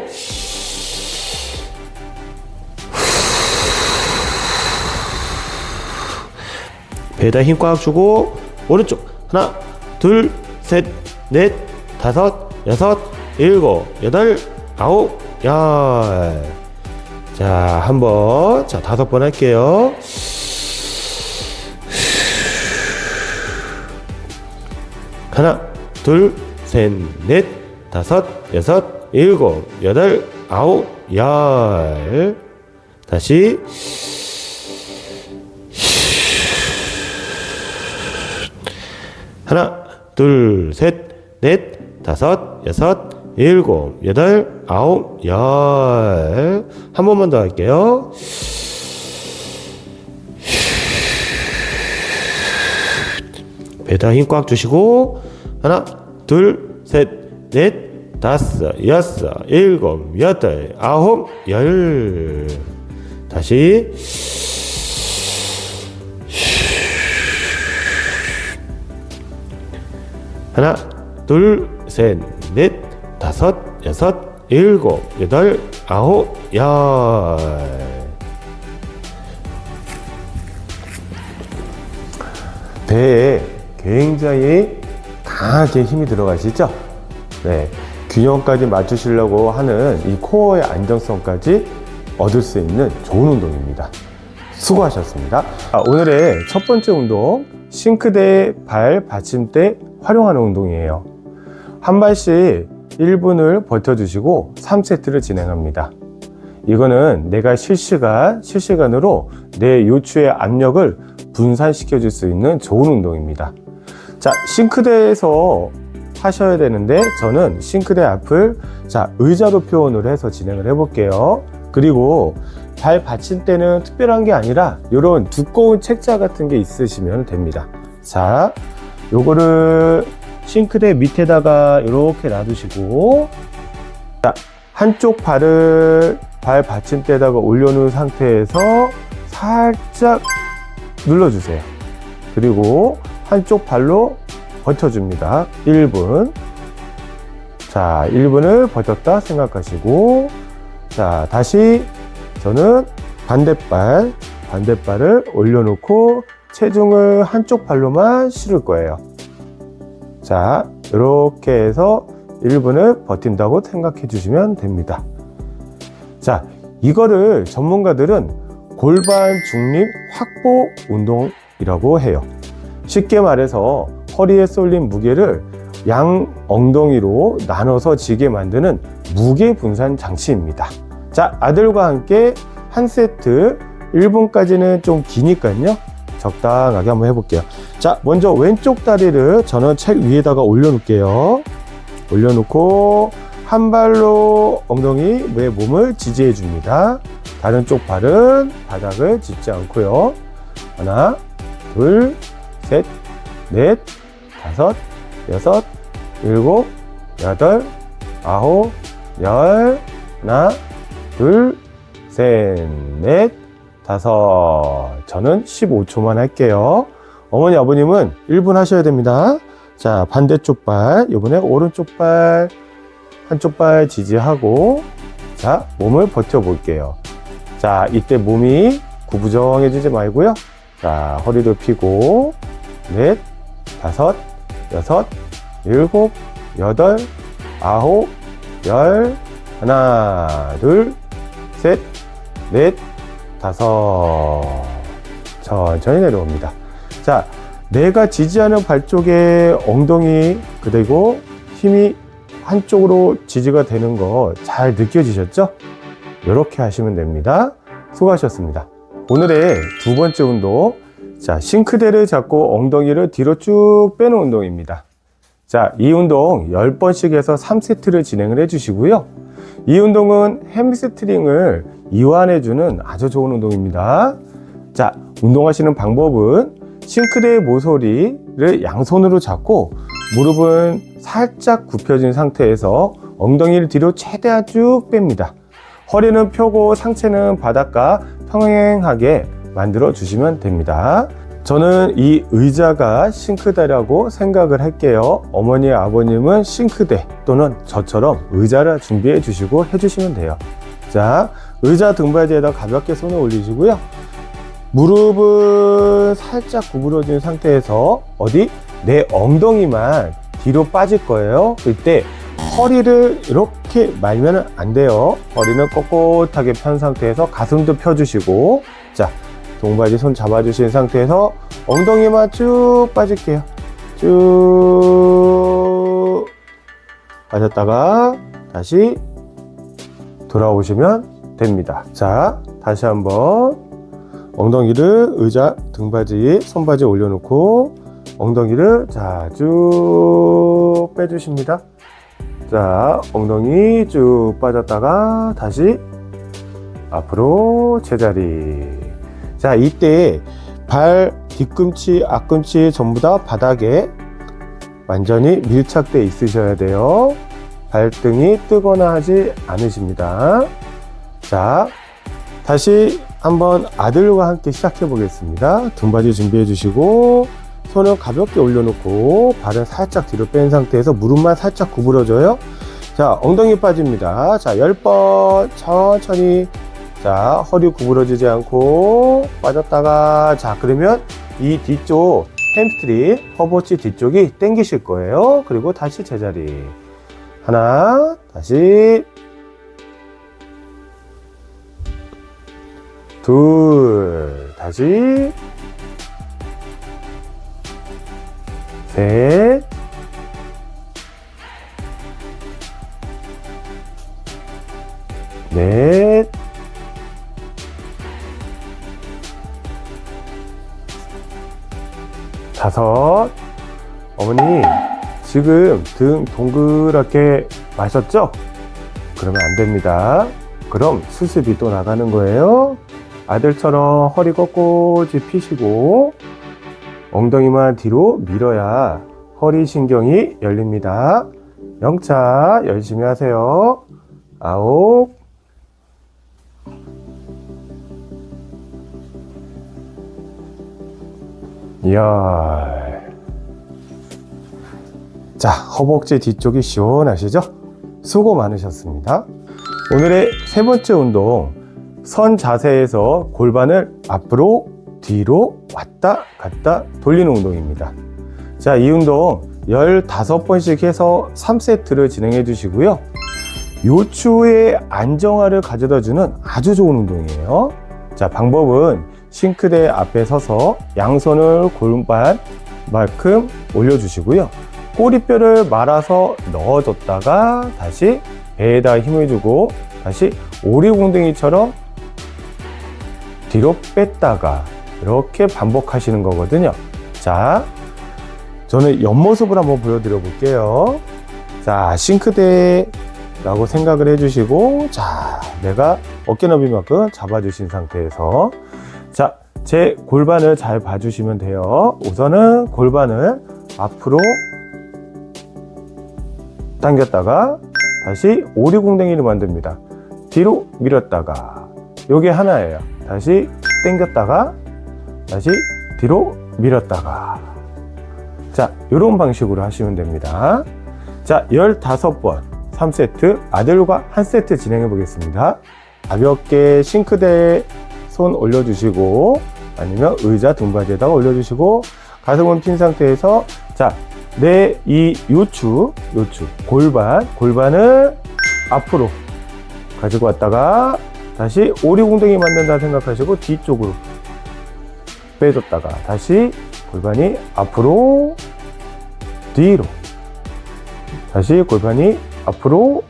배에다 힘 꽉 주고 오른쪽 하나, 둘, 셋, 넷, 다섯, 여섯, 일곱, 여덟, 아홉, 열. 자, 한번, 자, 5번 할게요. 하나, 둘, 셋, 넷, 다섯, 여섯, 일곱, 여덟, 아홉, 열. 다시. 하나, 둘, 셋, 넷, 다섯, 여섯, 일곱, 여덟, 아홉, 열. 한 번만 더 할게요. 배에다 힘 꽉 주시고 하나, 둘, 셋, 넷, 다섯, 여섯, 일곱, 여덟, 아홉, 열. 다시. 하나, 둘, 셋, 넷, 다섯, 여섯, 일곱, 여덟, 아홉, 열. 배에 굉장히 강하게 힘이 들어가시죠? 네. 균형까지 맞추시려고 하는 이 코어의 안정성까지 얻을 수 있는 좋은 운동입니다. 수고하셨습니다. 오늘의 첫 번째 운동, 싱크대 발 받침대 활용하는 운동이에요. 한 발씩 1분을 버텨주시고 3세트를 진행합니다. 이거는 내가 실시간으로 내 요추의 압력을 분산시켜 줄 수 있는 좋은 운동입니다. 자, 싱크대에서 하셔야 되는데 저는 싱크대 앞을 의자로 표현을 해서 진행을 해 볼게요. 그리고 발 받침대는 특별한 게 아니라 이런 두꺼운 책자 같은 게 있으시면 됩니다. 자, 요거를 싱크대 밑에다가 이렇게 놔두시고, 자, 한쪽 발을 발 받침대에다가 올려놓은 상태에서 살짝 눌러주세요. 그리고 한쪽 발로 버텨줍니다. 1분. 자, 1분을 버텼다 생각하시고, 자, 다시 저는 반대발을 올려놓고 체중을 한쪽 발로만 실을 거예요. 자, 이렇게 해서 1분을 버틴다고 생각해 주시면 됩니다. 자, 이거를 전문가들은 골반 중립 확보 운동이라고 해요. 쉽게 말해서 허리에 쏠린 무게를 양 엉덩이로 나눠서 지게 만드는 무게 분산 장치입니다. 자, 아들과 함께 한 세트 1분까지는 좀 기니까요. 적당하게 한번 해볼게요. 자, 먼저 왼쪽 다리를 저는 책 위에다가 올려놓을게요. 올려놓고 한 발로 엉덩이의 몸을 지지해 줍니다. 다른 쪽 발은 바닥을 짚지 않고요. 하나, 둘, 셋, 넷, 다섯, 여섯, 일곱, 여덟, 아홉, 열, 하나, 둘, 셋, 넷, 다섯. 저는 15초만 할게요. 어머니, 아버님은 1분 하셔야 됩니다. 자, 반대쪽 발, 이번에 오른쪽 발, 한쪽 발 지지하고, 자, 몸을 버텨볼게요. 자, 이때 몸이 구부정해지지 말고요. 자, 허리도 펴고, 넷, 다섯, 여섯, 일곱, 여덟, 아홉, 열, 하나, 둘, 셋, 넷, 다섯. 천천히 내려옵니다. 자, 내가 지지하는 발 쪽에 엉덩이 그리고 힘이 한쪽으로 지지가 되는 거 잘 느껴지셨죠? 이렇게 하시면 됩니다. 수고하셨습니다. 오늘의 두 번째 운동, 자, 싱크대를 잡고 엉덩이를 뒤로 쭉 빼는 운동입니다. 자, 이 운동 10번씩 해서 3세트를 진행을 해 주시고요. 이 운동은 햄스트링을 이완해주는 아주 좋은 운동입니다. 자, 운동하시는 방법은 싱크대의 모서리를 양손으로 잡고 무릎은 살짝 굽혀진 상태에서 엉덩이를 뒤로 최대한 쭉 뺍니다. 허리는 펴고 상체는 바닥과 평행하게 만들어 주시면 됩니다. 저는 이 의자가 싱크대라고 생각을 할게요. 어머니, 아버님은 싱크대 또는 저처럼 의자를 준비해 주시고 해주시면 돼요. 자, 의자 등받이에다 가볍게 손을 올리시고요. 무릎은 살짝 구부러진 상태에서 내 엉덩이만 뒤로 빠질 거예요. 이때 허리를 이렇게 말면 안 돼요. 허리는 꼿꼿하게 편 상태에서 가슴도 펴주시고, 자, 동바지 손 잡아주신 상태에서 엉덩이만 쭉 빠질게요. 쭉 빠졌다가 다시 돌아오시면 됩니다. 자, 다시 한번 엉덩이를 의자 등받이 손바지에 올려놓고 엉덩이를 쭉 빼주십니다. 자, 엉덩이 쭉 빠졌다가 다시 앞으로 제자리. 자, 이때 발 뒤꿈치, 앞꿈치 전부 다 바닥에 완전히 밀착되어 있으셔야 돼요. 발등이 뜨거나 하지 않으십니다. 자, 다시 한번 아들과 함께 시작해 보겠습니다. 등받이 준비해 주시고 손을 가볍게 올려놓고 발은 살짝 뒤로 뺀 상태에서 무릎만 살짝 구부러져요. 자, 엉덩이 빠집니다. 자, 10번 천천히. 자, 허리 구부러지지 않고 빠졌다가, 자, 그러면 이 뒤쪽 햄스트링, 허벅지 뒤쪽이 당기실 거예요. 그리고 다시 제자리. 하나, 다시. 둘, 다시. 셋. 넷. 다섯. 어머니, 지금 등 동그랗게 마셨죠? 그러면 안 됩니다. 그럼 수습이 또 나가는 거예요. 아들처럼 허리 꼿꼿이 펴시고 엉덩이만 뒤로 밀어야 허리 신경이 열립니다. 영차 열심히 하세요. 아홉. 열. 자, 허벅지 뒤쪽이 시원하시죠? 수고 많으셨습니다. 오늘의 세 번째 운동, 선 자세에서 골반을 앞으로 뒤로 왔다 갔다 돌리는 운동입니다. 자, 이 운동 15번씩 해서 3세트를 진행해 주시고요. 요추의 안정화를 가져다 주는 아주 좋은 운동이에요. 자, 방법은 싱크대 앞에 서서 양손을 골반만큼 올려주시고요. 꼬리뼈를 말아서 넣어줬다가 다시 배에다 힘을 주고 다시 오리공댕이처럼 뒤로 뺐다가 이렇게 반복하시는 거거든요. 자, 저는 옆모습을 한번 보여드려 볼게요. 자, 싱크대라고 생각을 해주시고, 자, 내가 어깨 너비만큼 잡아주신 상태에서, 자, 제 골반을 잘 봐주시면 돼요. 우선은 골반을 앞으로 당겼다가 다시 오리공댕이를 만듭니다. 뒤로 밀었다가, 요게 하나예요. 다시 당겼다가 다시 뒤로 밀었다가. 자, 이런 방식으로 하시면 됩니다. 자, 15번 3세트, 아들과 1세트 진행해 보겠습니다. 가볍게 싱크대에 손 올려주시고 아니면 의자 등받이에다가 올려주시고 가슴은 핀 상태에서, 자, 내 이 요추 골반을 앞으로 가지고 왔다가 다시 오리공댕이 만든다 생각하시고 뒤쪽으로 빼줬다가 다시 골반이 앞으로 뒤로, 다시 골반이 앞으로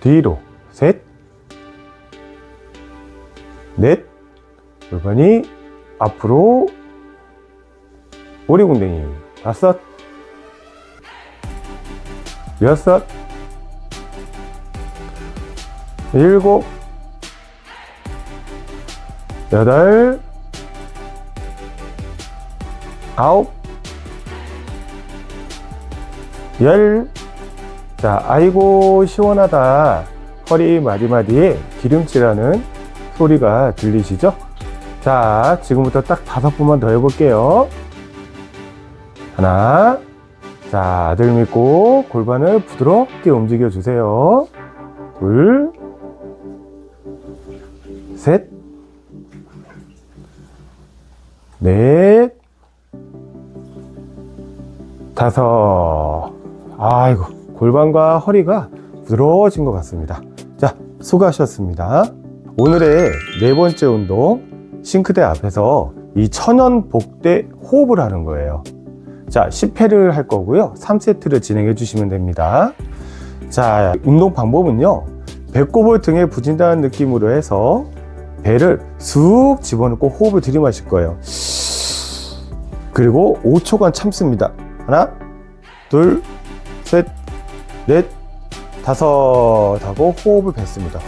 뒤로, 셋, 넷, 골반이 앞으로 오리공댕이, 다섯, 여섯, 일곱, 여덟, 아홉, 열. 자, 아이고 시원하다, 허리 마디마디에 기름칠하는 소리가 들리시죠? 자, 지금부터 딱 5번만 더 해볼게요. 하나. 자, 아들 믿고 골반을 부드럽게 움직여 주세요. 둘, 셋, 넷, 다섯. 아이고, 골반과 허리가 부드러워진 것 같습니다. 자, 수고하셨습니다. 오늘의 네 번째 운동, 싱크대 앞에서 이 천연 복대 호흡을 하는 거예요. 자, 10회를 할 거고요. 3세트를 진행해 주시면 됩니다. 자, 운동 방법은요, 배꼽을 등에 부진다는 느낌으로 해서 배를 쑥 집어넣고 호흡을 들이마실 거예요. 그리고 5초간 참습니다. 하나, 둘, 셋, 넷, 다섯 하고 호흡을 뱉습니다.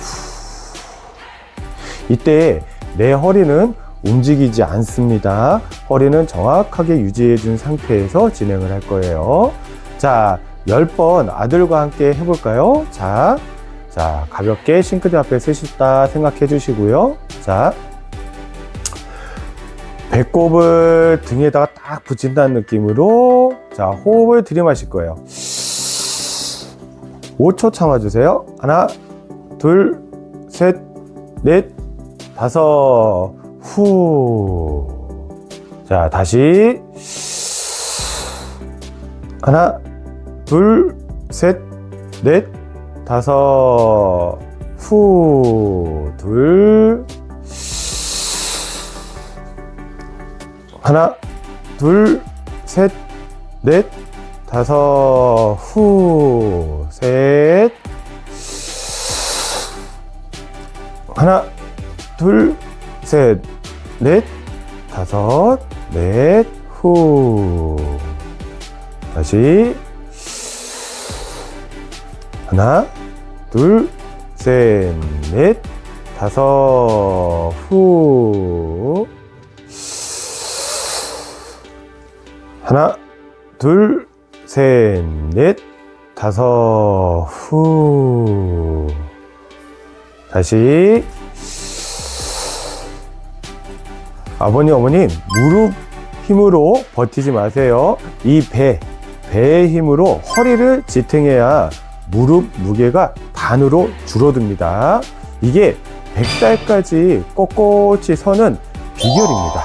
이때 내 허리는 움직이지 않습니다. 허리는 정확하게 유지해 준 상태에서 진행을 할 거예요. 자, 10번 아들과 함께 해볼까요? 자, 가볍게 싱크대 앞에 서셨다 생각해 주시고요. 자, 배꼽을 등에다가 딱 붙인다는 느낌으로, 자, 호흡을 들이마실 거예요. 5초 참아주세요. 하나, 둘, 셋, 넷, 다섯, 후. 자, 다시. 하나, 둘, 셋, 넷, 다섯, 후, 둘, 하나, 둘, 셋, 넷, 다섯, 후, 셋, 하나, 둘, 셋, 넷, 다섯, 넷, 후. 다시. 하나, 둘, 셋, 넷, 다섯, 후. 하나, 둘, 셋, 넷, 다섯, 후. 다시. 아버님, 어머님, 무릎 힘으로 버티지 마세요. 이 배의 힘으로 허리를 지탱해야 무릎 무게가 반으로 줄어듭니다. 이게 100살까지 꼿꼿이 서는 비결입니다.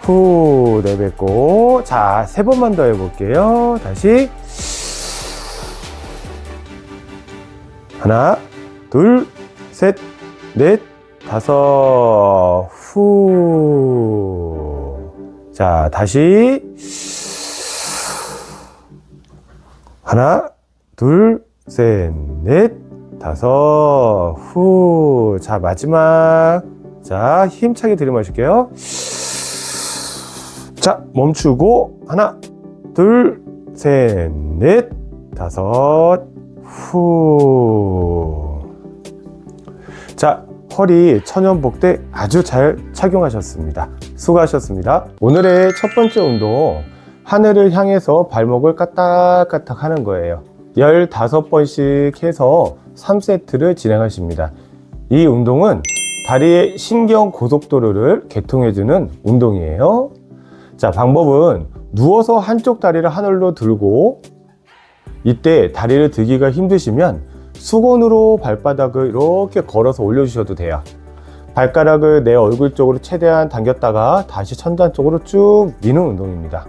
후, 내뱉고. 자, 3번만 더 해볼게요. 다시. 하나, 둘, 셋, 넷, 다섯, 후. 자, 다시. 하나, 둘, 셋, 넷, 다섯, 후. 자, 마지막. 자, 힘차게 들이마실게요. 자, 멈추고. 하나, 둘, 셋, 넷, 다섯, 후. 자, 허리 천연복대 아주 잘 착용하셨습니다. 수고하셨습니다. 오늘의 첫 번째 운동, 하늘을 향해서 발목을 까딱까딱 하는 거예요. 15번씩 해서 3세트를 진행하십니다. 이 운동은 다리의 신경 고속도로를 개통해주는 운동이에요. 자, 방법은 누워서 한쪽 다리를 하늘로 들고, 이때 다리를 들기가 힘드시면 수건으로 발바닥을 이렇게 걸어서 올려주셔도 돼요. 발가락을 내 얼굴 쪽으로 최대한 당겼다가 다시 천장 쪽으로 쭉 미는 운동입니다.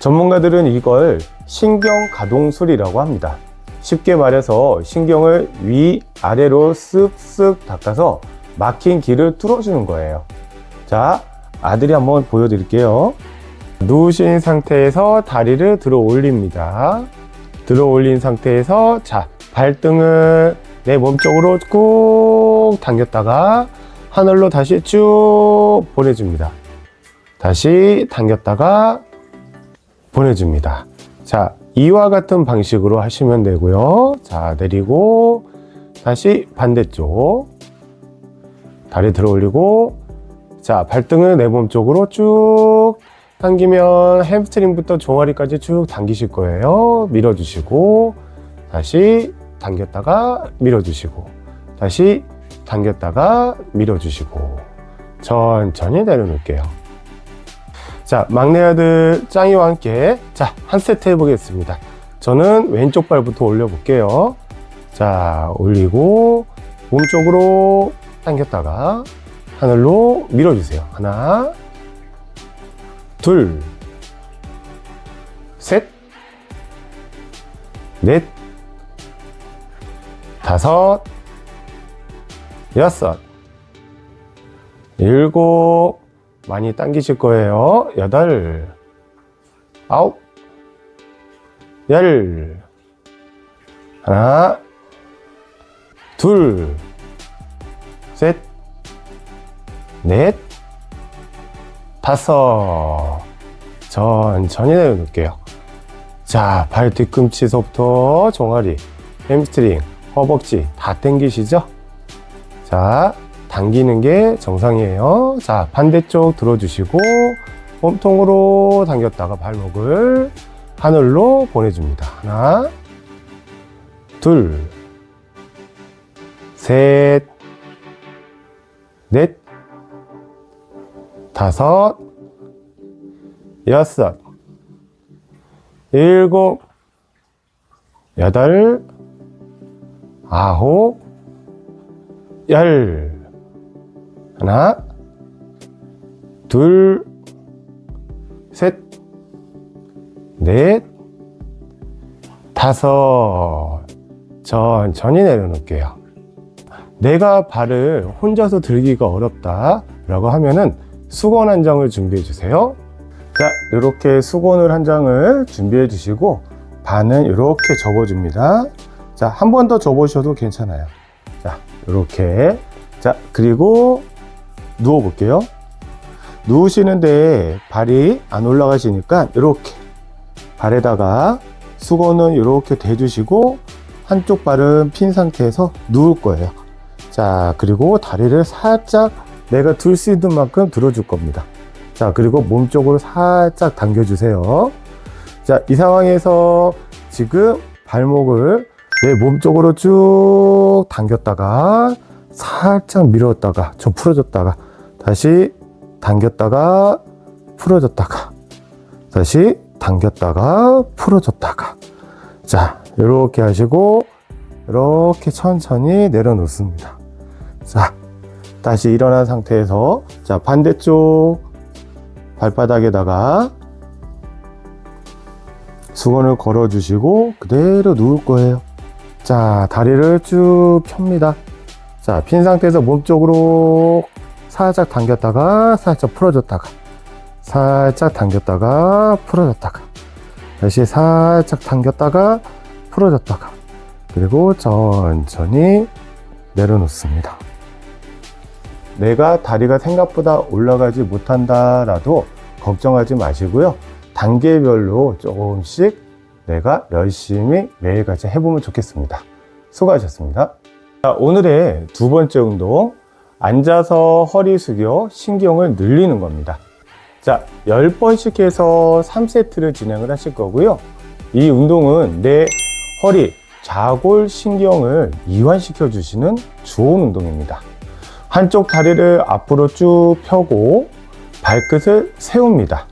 전문가들은 이걸 신경가동술이라고 합니다. 쉽게 말해서 신경을 위아래로 쓱쓱 닦아서 막힌 길을 뚫어주는 거예요. 자, 아들이 한번 보여드릴게요. 누우신 상태에서 다리를 들어 올립니다. 들어 올린 상태에서, 자, 발등을 내 몸쪽으로 꾹 당겼다가 하늘로 다시 쭉 보내줍니다. 다시 당겼다가 보내줍니다. 자, 이와 같은 방식으로 하시면 되고요. 자, 내리고 다시 반대쪽 다리 들어 올리고, 자, 발등을 내 몸쪽으로 쭉 당기면 햄스트링부터 종아리까지 쭉 당기실 거예요. 밀어주시고 다시 당겼다가 밀어주시고 다시 당겼다가 밀어주시고 천천히 내려놓을게요. 자, 막내 아들 짱이와 함께, 자, 한 세트 해보겠습니다. 저는 왼쪽 발부터 올려볼게요. 자, 올리고 몸쪽으로 당겼다가 하늘로 밀어주세요. 하나, 둘, 셋, 넷, 다섯, 여섯, 일곱, 많이 당기실 거예요. 여덟, 아홉, 열, 하나, 둘, 셋, 넷, 다섯. 천천히 내려놓을게요. 자, 발 뒤꿈치서부터 종아리, 햄스트링, 허벅지 다 당기시죠? 자, 당기는 게 정상이에요. 자, 반대쪽 들어주시고 몸통으로 당겼다가 발목을 하늘로 보내줍니다. 하나, 둘, 셋, 넷, 다섯, 여섯, 일곱, 여덟, 아홉, 열. 하나, 둘, 셋, 넷, 5. 천천히 내려놓을게요. 내가 발을 혼자서 들기가 어렵다 라고 하면은 수건 한 장을 준비해 주세요. 자, 이렇게 수건을 한 장을 준비해 주시고 반은 이렇게 접어줍니다. 자, 한 번 더 접으셔도 괜찮아요. 자, 이렇게. 자, 그리고 누워 볼게요. 누우시는데 발이 안 올라가시니까 이렇게 발에다가 수건을 이렇게 대주시고 한쪽 발은 핀 상태에서 누울 거예요. 자, 그리고 다리를 살짝 내가 들 수 있는 만큼 들어줄 겁니다. 자, 그리고 몸 쪽으로 살짝 당겨주세요. 자, 이 상황에서 지금 발목을 내 몸 쪽으로 쭉 당겼다가 살짝 밀었다가 좀 풀어줬다가 다시 당겼다가 풀어줬다가 다시 당겼다가 풀어줬다가. 자, 이렇게 하시고 이렇게 천천히 내려놓습니다. 자, 다시 일어난 상태에서 자, 반대쪽 발바닥에다가 수건을 걸어 주시고 그대로 누울 거예요. 자, 다리를 쭉 펴니다. 자, 핀 상태에서 몸쪽으로 살짝 당겼다가 살짝 풀어줬다가 살짝 당겼다가 풀어줬다가 다시 살짝 당겼다가 풀어줬다가 그리고 천천히 내려놓습니다. 내가 다리가 생각보다 올라가지 못한다라도 걱정하지 마시고요. 단계별로 조금씩 내가 열심히 매일같이 해보면 좋겠습니다. 수고하셨습니다. 자, 오늘의 두 번째 운동, 앉아서 허리 숙여 신경을 늘리는 겁니다. 자, 10번씩 해서 3세트를 진행을 하실 거고요. 이 운동은 내 허리, 좌골 신경을 이완시켜 주시는 좋은 운동입니다. 한쪽 다리를 앞으로 쭉 펴고 발끝을 세웁니다.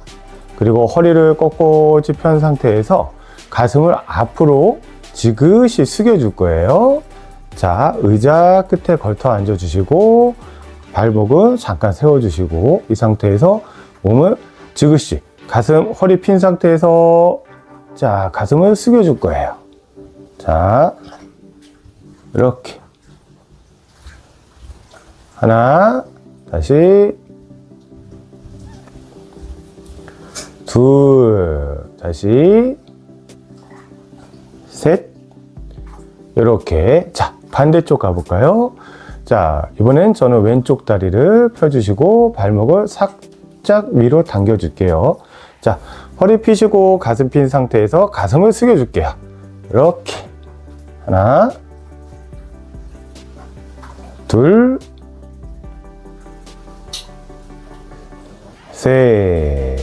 그리고 허리를 꼿꼿이 편 상태에서 가슴을 앞으로 지그시 숙여줄 거예요. 자, 의자 끝에 걸터 앉아주시고 발목은 잠깐 세워주시고 이 상태에서 몸을 지그시 가슴 허리 핀 상태에서 자, 가슴을 숙여줄 거예요. 자, 이렇게 하나, 다시 둘, 다시 셋, 이렇게. 자, 반대쪽 가볼까요? 자, 이번엔 저는 왼쪽 다리를 펴주시고 발목을 살짝 위로 당겨줄게요. 자, 허리 펴시고 가슴 핀 상태에서 가슴을 숙여줄게요. 이렇게 하나, 둘, 셋.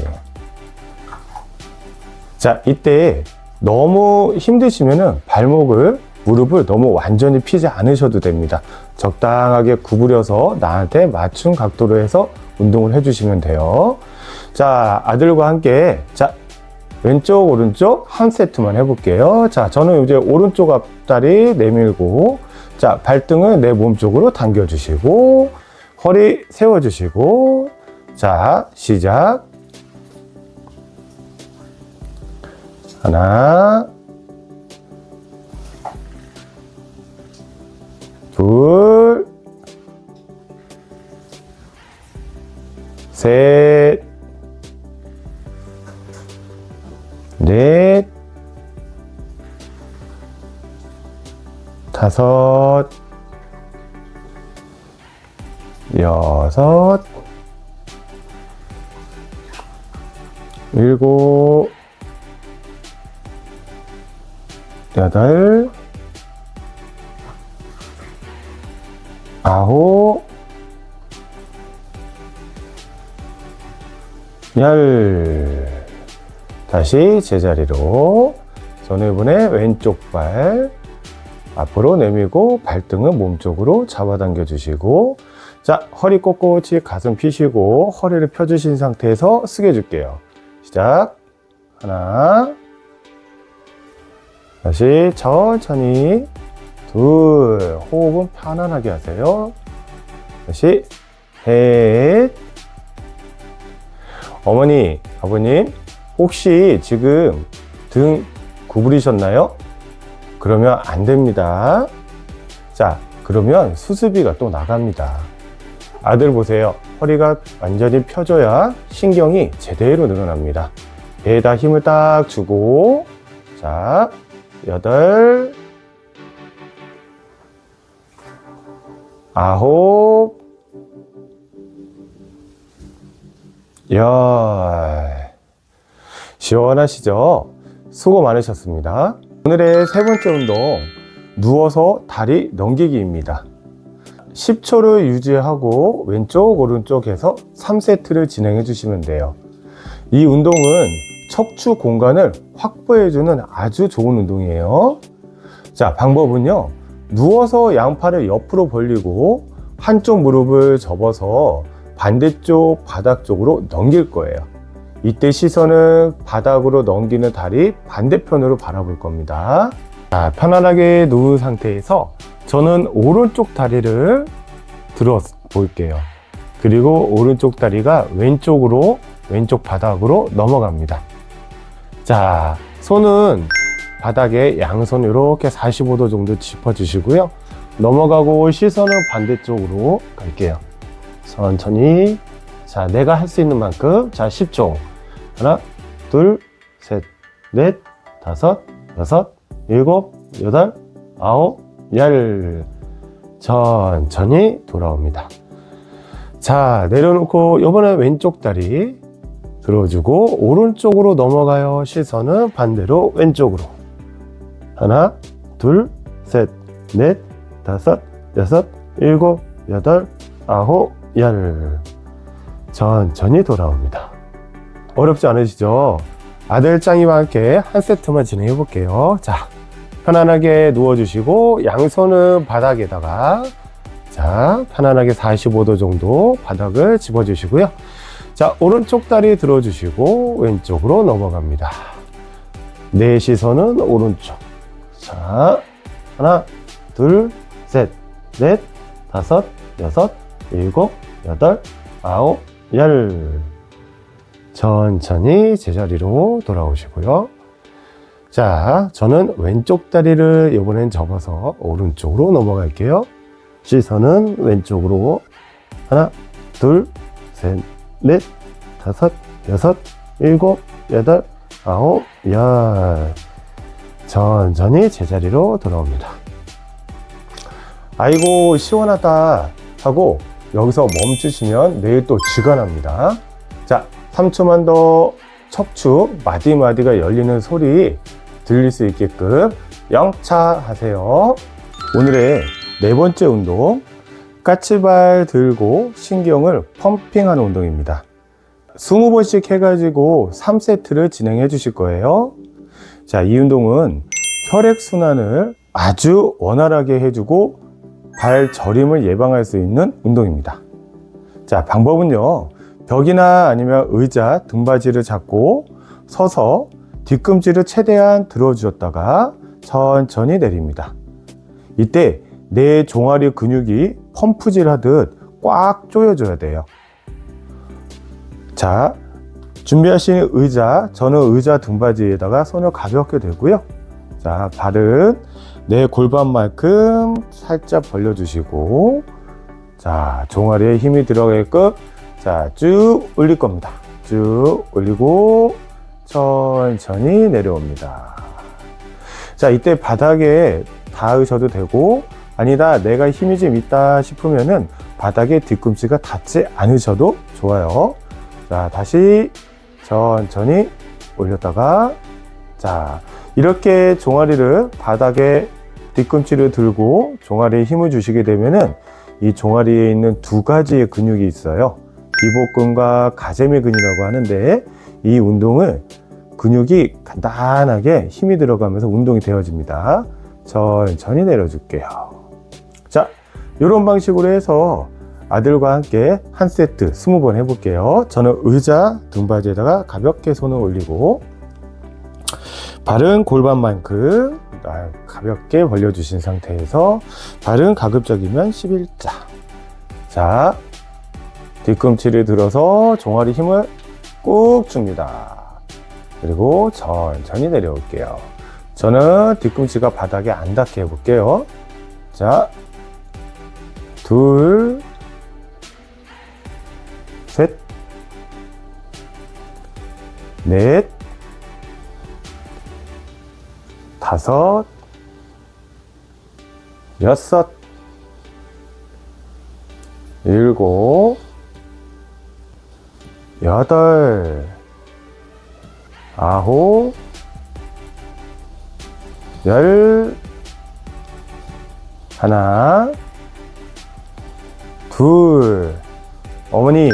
자, 이때 너무 힘드시면은 발목을, 무릎을 너무 완전히 피지 않으셔도 됩니다. 적당하게 구부려서 나한테 맞춘 각도로 해서 운동을 해주시면 돼요. 자, 아들과 함께 자, 왼쪽 오른쪽 한 세트만 해볼게요. 자, 저는 이제 오른쪽 앞다리 내밀고 자, 발등을 내 몸 쪽으로 당겨주시고 허리 세워주시고 자, 시작. 하나, 둘, 셋, 넷, 다섯, 여섯, 일곱, 여덟, 아홉, 열. 다시 제자리로. 저는 이번에 왼쪽 발 앞으로 내밀고 발등은 몸쪽으로 잡아당겨 주시고 자, 허리 꼿꼿이 가슴 펴시고 허리를 펴주신 상태에서 숙여줄게요. 시작. 하나, 다시 천천히 둘, 호흡은 편안하게 하세요. 다시 셋. 어머니, 아버님 혹시 지금 등 구부리셨나요? 그러면 안 됩니다. 자, 그러면 수습이가 또 나갑니다. 아들 보세요. 허리가 완전히 펴져야 신경이 제대로 늘어납니다. 배에다 힘을 딱 주고, 자, 8, 9, 10. 시원하시죠? 수고 많으셨습니다. 오늘의 세 번째 운동, 누워서 다리 넘기기입니다. 10초를 유지하고 왼쪽 오른쪽에서 3세트를 진행해 주시면 돼요. 이 운동은 척추 공간을 확보해 주는 아주 좋은 운동이에요. 자, 방법은요, 누워서 양팔을 옆으로 벌리고 한쪽 무릎을 접어서 반대쪽 바닥 쪽으로 넘길 거예요. 이때 시선은 바닥으로 넘기는 다리 반대편으로 바라볼 겁니다. 자, 편안하게 누운 상태에서 저는 오른쪽 다리를 들어 볼게요. 그리고 오른쪽 다리가 왼쪽 바닥으로 넘어갑니다. 자, 손은 바닥에 양손 이렇게 45도 정도 짚어주시고요. 넘어가고 시선은 반대쪽으로 갈게요. 천천히. 자, 내가 할 수 있는 만큼. 자, 10초. 하나, 둘, 셋, 넷, 다섯, 여섯, 일곱, 여덟, 아홉, 열. 천천히 돌아옵니다. 자, 내려놓고 이번에 왼쪽 다리 들어주고 오른쪽으로 넘어가요. 시선은 반대로 왼쪽으로. 하나, 둘, 셋, 넷, 다섯, 여섯, 일곱, 여덟, 아홉, 열. 천천히 돌아옵니다. 어렵지 않으시죠? 아들 짱이와 함께 한 세트만 진행해 볼게요. 자, 편안하게 누워주시고 양손은 바닥에다가, 자, 편안하게 45도 정도 바닥을 집어주시고요. 자, 오른쪽 다리 들어주시고 왼쪽으로 넘어갑니다. 내 시선은 오른쪽. 자, 하나, 둘, 셋, 넷, 다섯, 여섯, 일곱, 여덟, 아홉, 열. 천천히 제자리로 돌아오시고요. 자, 저는 왼쪽 다리를 이번엔 접어서 오른쪽으로 넘어갈게요. 시선은 왼쪽으로. 하나, 둘, 셋, 넷, 다섯, 여섯, 일곱, 여덟, 아홉, 열. 천천히 제자리로 돌아옵니다. 아이고, 시원하다 하고 여기서 멈추시면 내일 또 쥐가 납니다. 자, 3초만 더 척추 마디마디가 열리는 소리 들릴 수 있게끔 영차 하세요. 오늘의 네 번째 운동, 까치발 들고 신경을 펌핑하는 운동입니다. 20번씩 해가지고 3세트를 진행해 주실 거예요. 자, 이 운동은 혈액순환을 아주 원활하게 해주고 발 저림을 예방할 수 있는 운동입니다. 자, 방법은요, 벽이나 아니면 의자, 등받이를 잡고 서서 뒤꿈치를 최대한 들어주었다가 천천히 내립니다. 이때 내 종아리 근육이 펌프질 하듯 꽉 조여줘야 돼요. 자, 준비하신 의자, 저는 의자 등받이에다가 손을 가볍게 대고요. 자, 발은 내 골반만큼 살짝 벌려주시고, 자, 종아리에 힘이 들어가게끔, 자, 쭉 올릴 겁니다. 쭉 올리고 천천히 내려옵니다. 자, 이때 바닥에 닿으셔도 되고, 아니다, 내가 힘이 좀 있다 싶으면은 바닥에 뒤꿈치가 닿지 않으셔도 좋아요. 자, 다시 천천히 올렸다가, 자, 이렇게 종아리를 바닥에 뒤꿈치를 들고 종아리에 힘을 주시게 되면은 이 종아리에 있는 두 가지의 근육이 있어요. 비복근과 가재미근이라고 하는데, 이 운동을 근육이 간단하게 힘이 들어가면서 운동이 되어집니다. 천천히 내려줄게요. 자, 이런 방식으로 해서 아들과 함께 한 세트 20번 해볼게요. 저는 의자 등받이에다가 가볍게 손을 올리고, 발은 골반만큼 가볍게 벌려주신 상태에서 발은 가급적이면 11자. 자, 뒤꿈치를 들어서 종아리 힘을 꾹 줍니다. 그리고 천천히 내려올게요. 저는 뒤꿈치가 바닥에 안 닿게 해볼게요. 자, 둘, 셋, 넷, 다섯, 여섯, 일곱, 여덟, 아홉, 열, 하나, 둘. 어머니,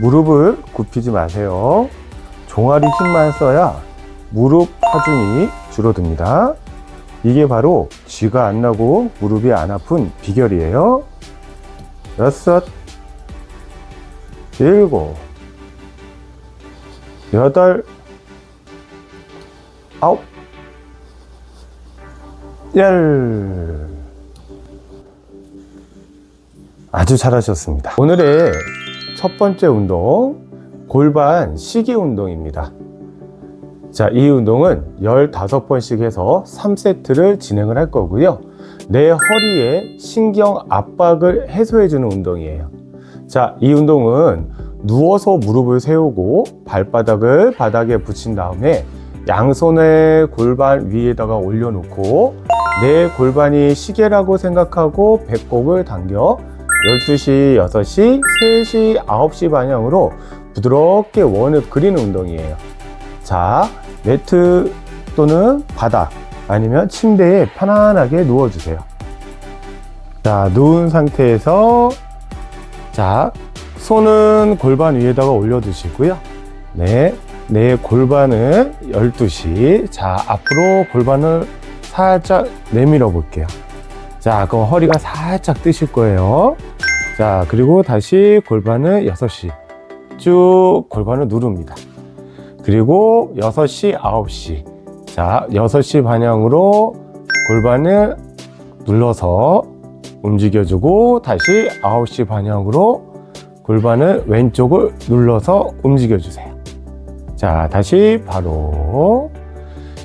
무릎을 굽히지 마세요. 종아리 힘만 써야 무릎 하중이 줄어듭니다. 이게 바로 쥐가 안 나고 무릎이 안 아픈 비결이에요. 여섯, 일곱, 여덟, 아홉, 열. 아주 잘하셨습니다. 오늘의 첫 번째 운동, 골반 시기 운동입니다. 자, 이 운동은 15번씩 해서 3세트를 진행을 할 거고요. 내 허리에 신경 압박을 해소해주는 운동이에요. 자, 이 운동은 누워서 무릎을 세우고 발바닥을 바닥에 붙인 다음에 양손을 골반 위에다가 올려놓고 내 골반이 시계라고 생각하고 배꼽을 당겨 12시, 6시, 3시, 9시 방향으로 부드럽게 원을 그리는 운동이에요. 자, 매트 또는 바닥 아니면 침대에 편안하게 누워주세요. 자, 누운 상태에서 자, 손은 골반 위에다가 올려두시고요. 네, 내 골반을 12시. 자, 앞으로 골반을 살짝 내밀어 볼게요. 자, 그럼 허리가 살짝 뜨실 거예요. 자, 그리고 다시 골반을 6시. 쭉 골반을 누릅니다. 그리고 6시, 9시. 자, 6시 방향으로 골반을 눌러서 움직여주고 다시 9시 방향으로 골반을 왼쪽을 눌러서 움직여주세요. 자, 다시 바로.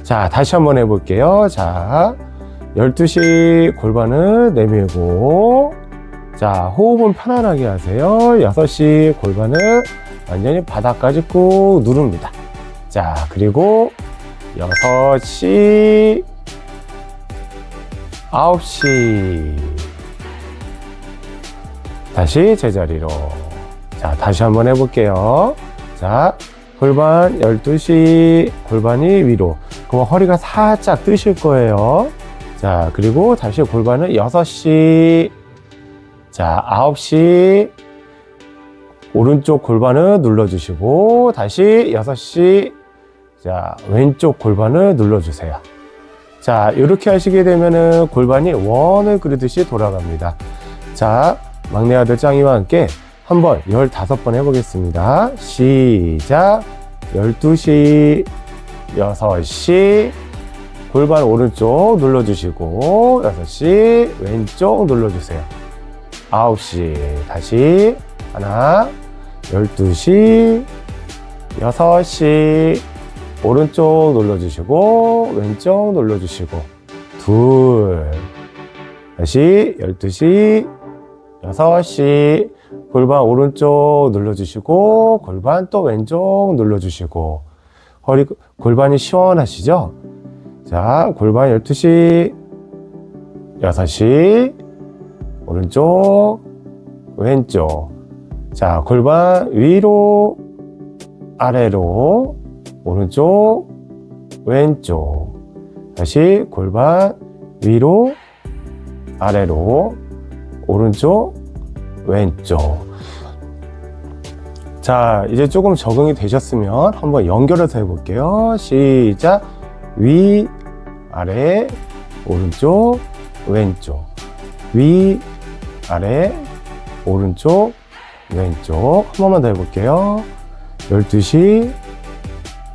자, 다시 한번 해볼게요. 자, 12시 골반을 내밀고, 자, 호흡은 편안하게 하세요. 6시 골반을 완전히 바닥까지 꾹 누릅니다. 자, 그리고 6시, 9시. 다시 제자리로. 자, 다시 한번 해볼게요. 자, 골반 12시, 골반이 위로. 그럼 허리가 살짝 뜨실 거예요. 자, 그리고 다시 골반은 6시, 자, 9시, 오른쪽 골반을 눌러주시고, 다시 6시, 자, 왼쪽 골반을 눌러주세요. 자, 이렇게 하시게 되면은 골반이 원을 그리듯이 돌아갑니다. 자, 막내 아들 짱이와 함께 한번 15번 해보겠습니다. 시작. 12시, 6시, 골반 오른쪽 눌러주시고 6시 왼쪽 눌러주세요. 9시 다시 하나, 12시, 6시 오른쪽 눌러주시고 왼쪽 눌러주시고 둘, 다시 12시, 6시 골반 오른쪽 눌러주시고 골반 또 왼쪽 눌러주시고 골반이 시원하시죠? 자, 골반 12시, 6시, 오른쪽, 왼쪽. 자, 골반 위로, 아래로, 오른쪽, 왼쪽. 다시 골반 위로, 아래로, 오른쪽, 왼쪽. 자, 이제 조금 적응이 되셨으면 한번 연결해서 해볼게요. 시작. 위, 아래, 오른쪽, 왼쪽. 위, 아래, 오른쪽, 왼쪽. 한 번만 더 해볼게요. 12시,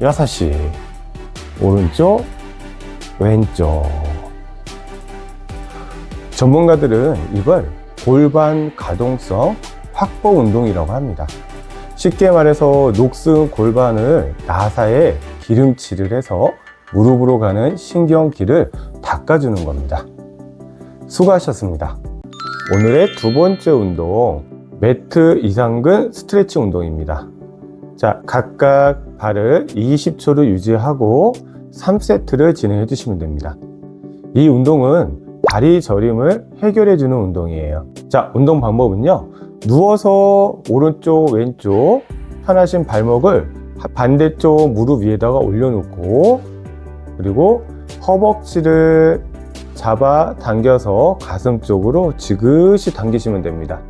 6시, 오른쪽, 왼쪽. 전문가들은 이걸 골반 가동성 확보 운동이라고 합니다. 쉽게 말해서 녹슨 골반을 나사에 기름칠을 해서 무릎으로 가는 신경길을 닦아주는 겁니다. 수고하셨습니다. 오늘의 두 번째 운동, 매트 이상근 스트레칭 운동입니다. 자, 각각 발을 20초를 유지하고 3세트를 진행해 주시면 됩니다. 이 운동은 다리 저림을 해결해 주는 운동이에요. 자, 운동 방법은요, 누워서 오른쪽 왼쪽 편하신 발목을 반대쪽 무릎 위에다가 올려놓고, 그리고 허벅지를 잡아 당겨서 가슴 쪽으로 지그시 당기시면 됩니다.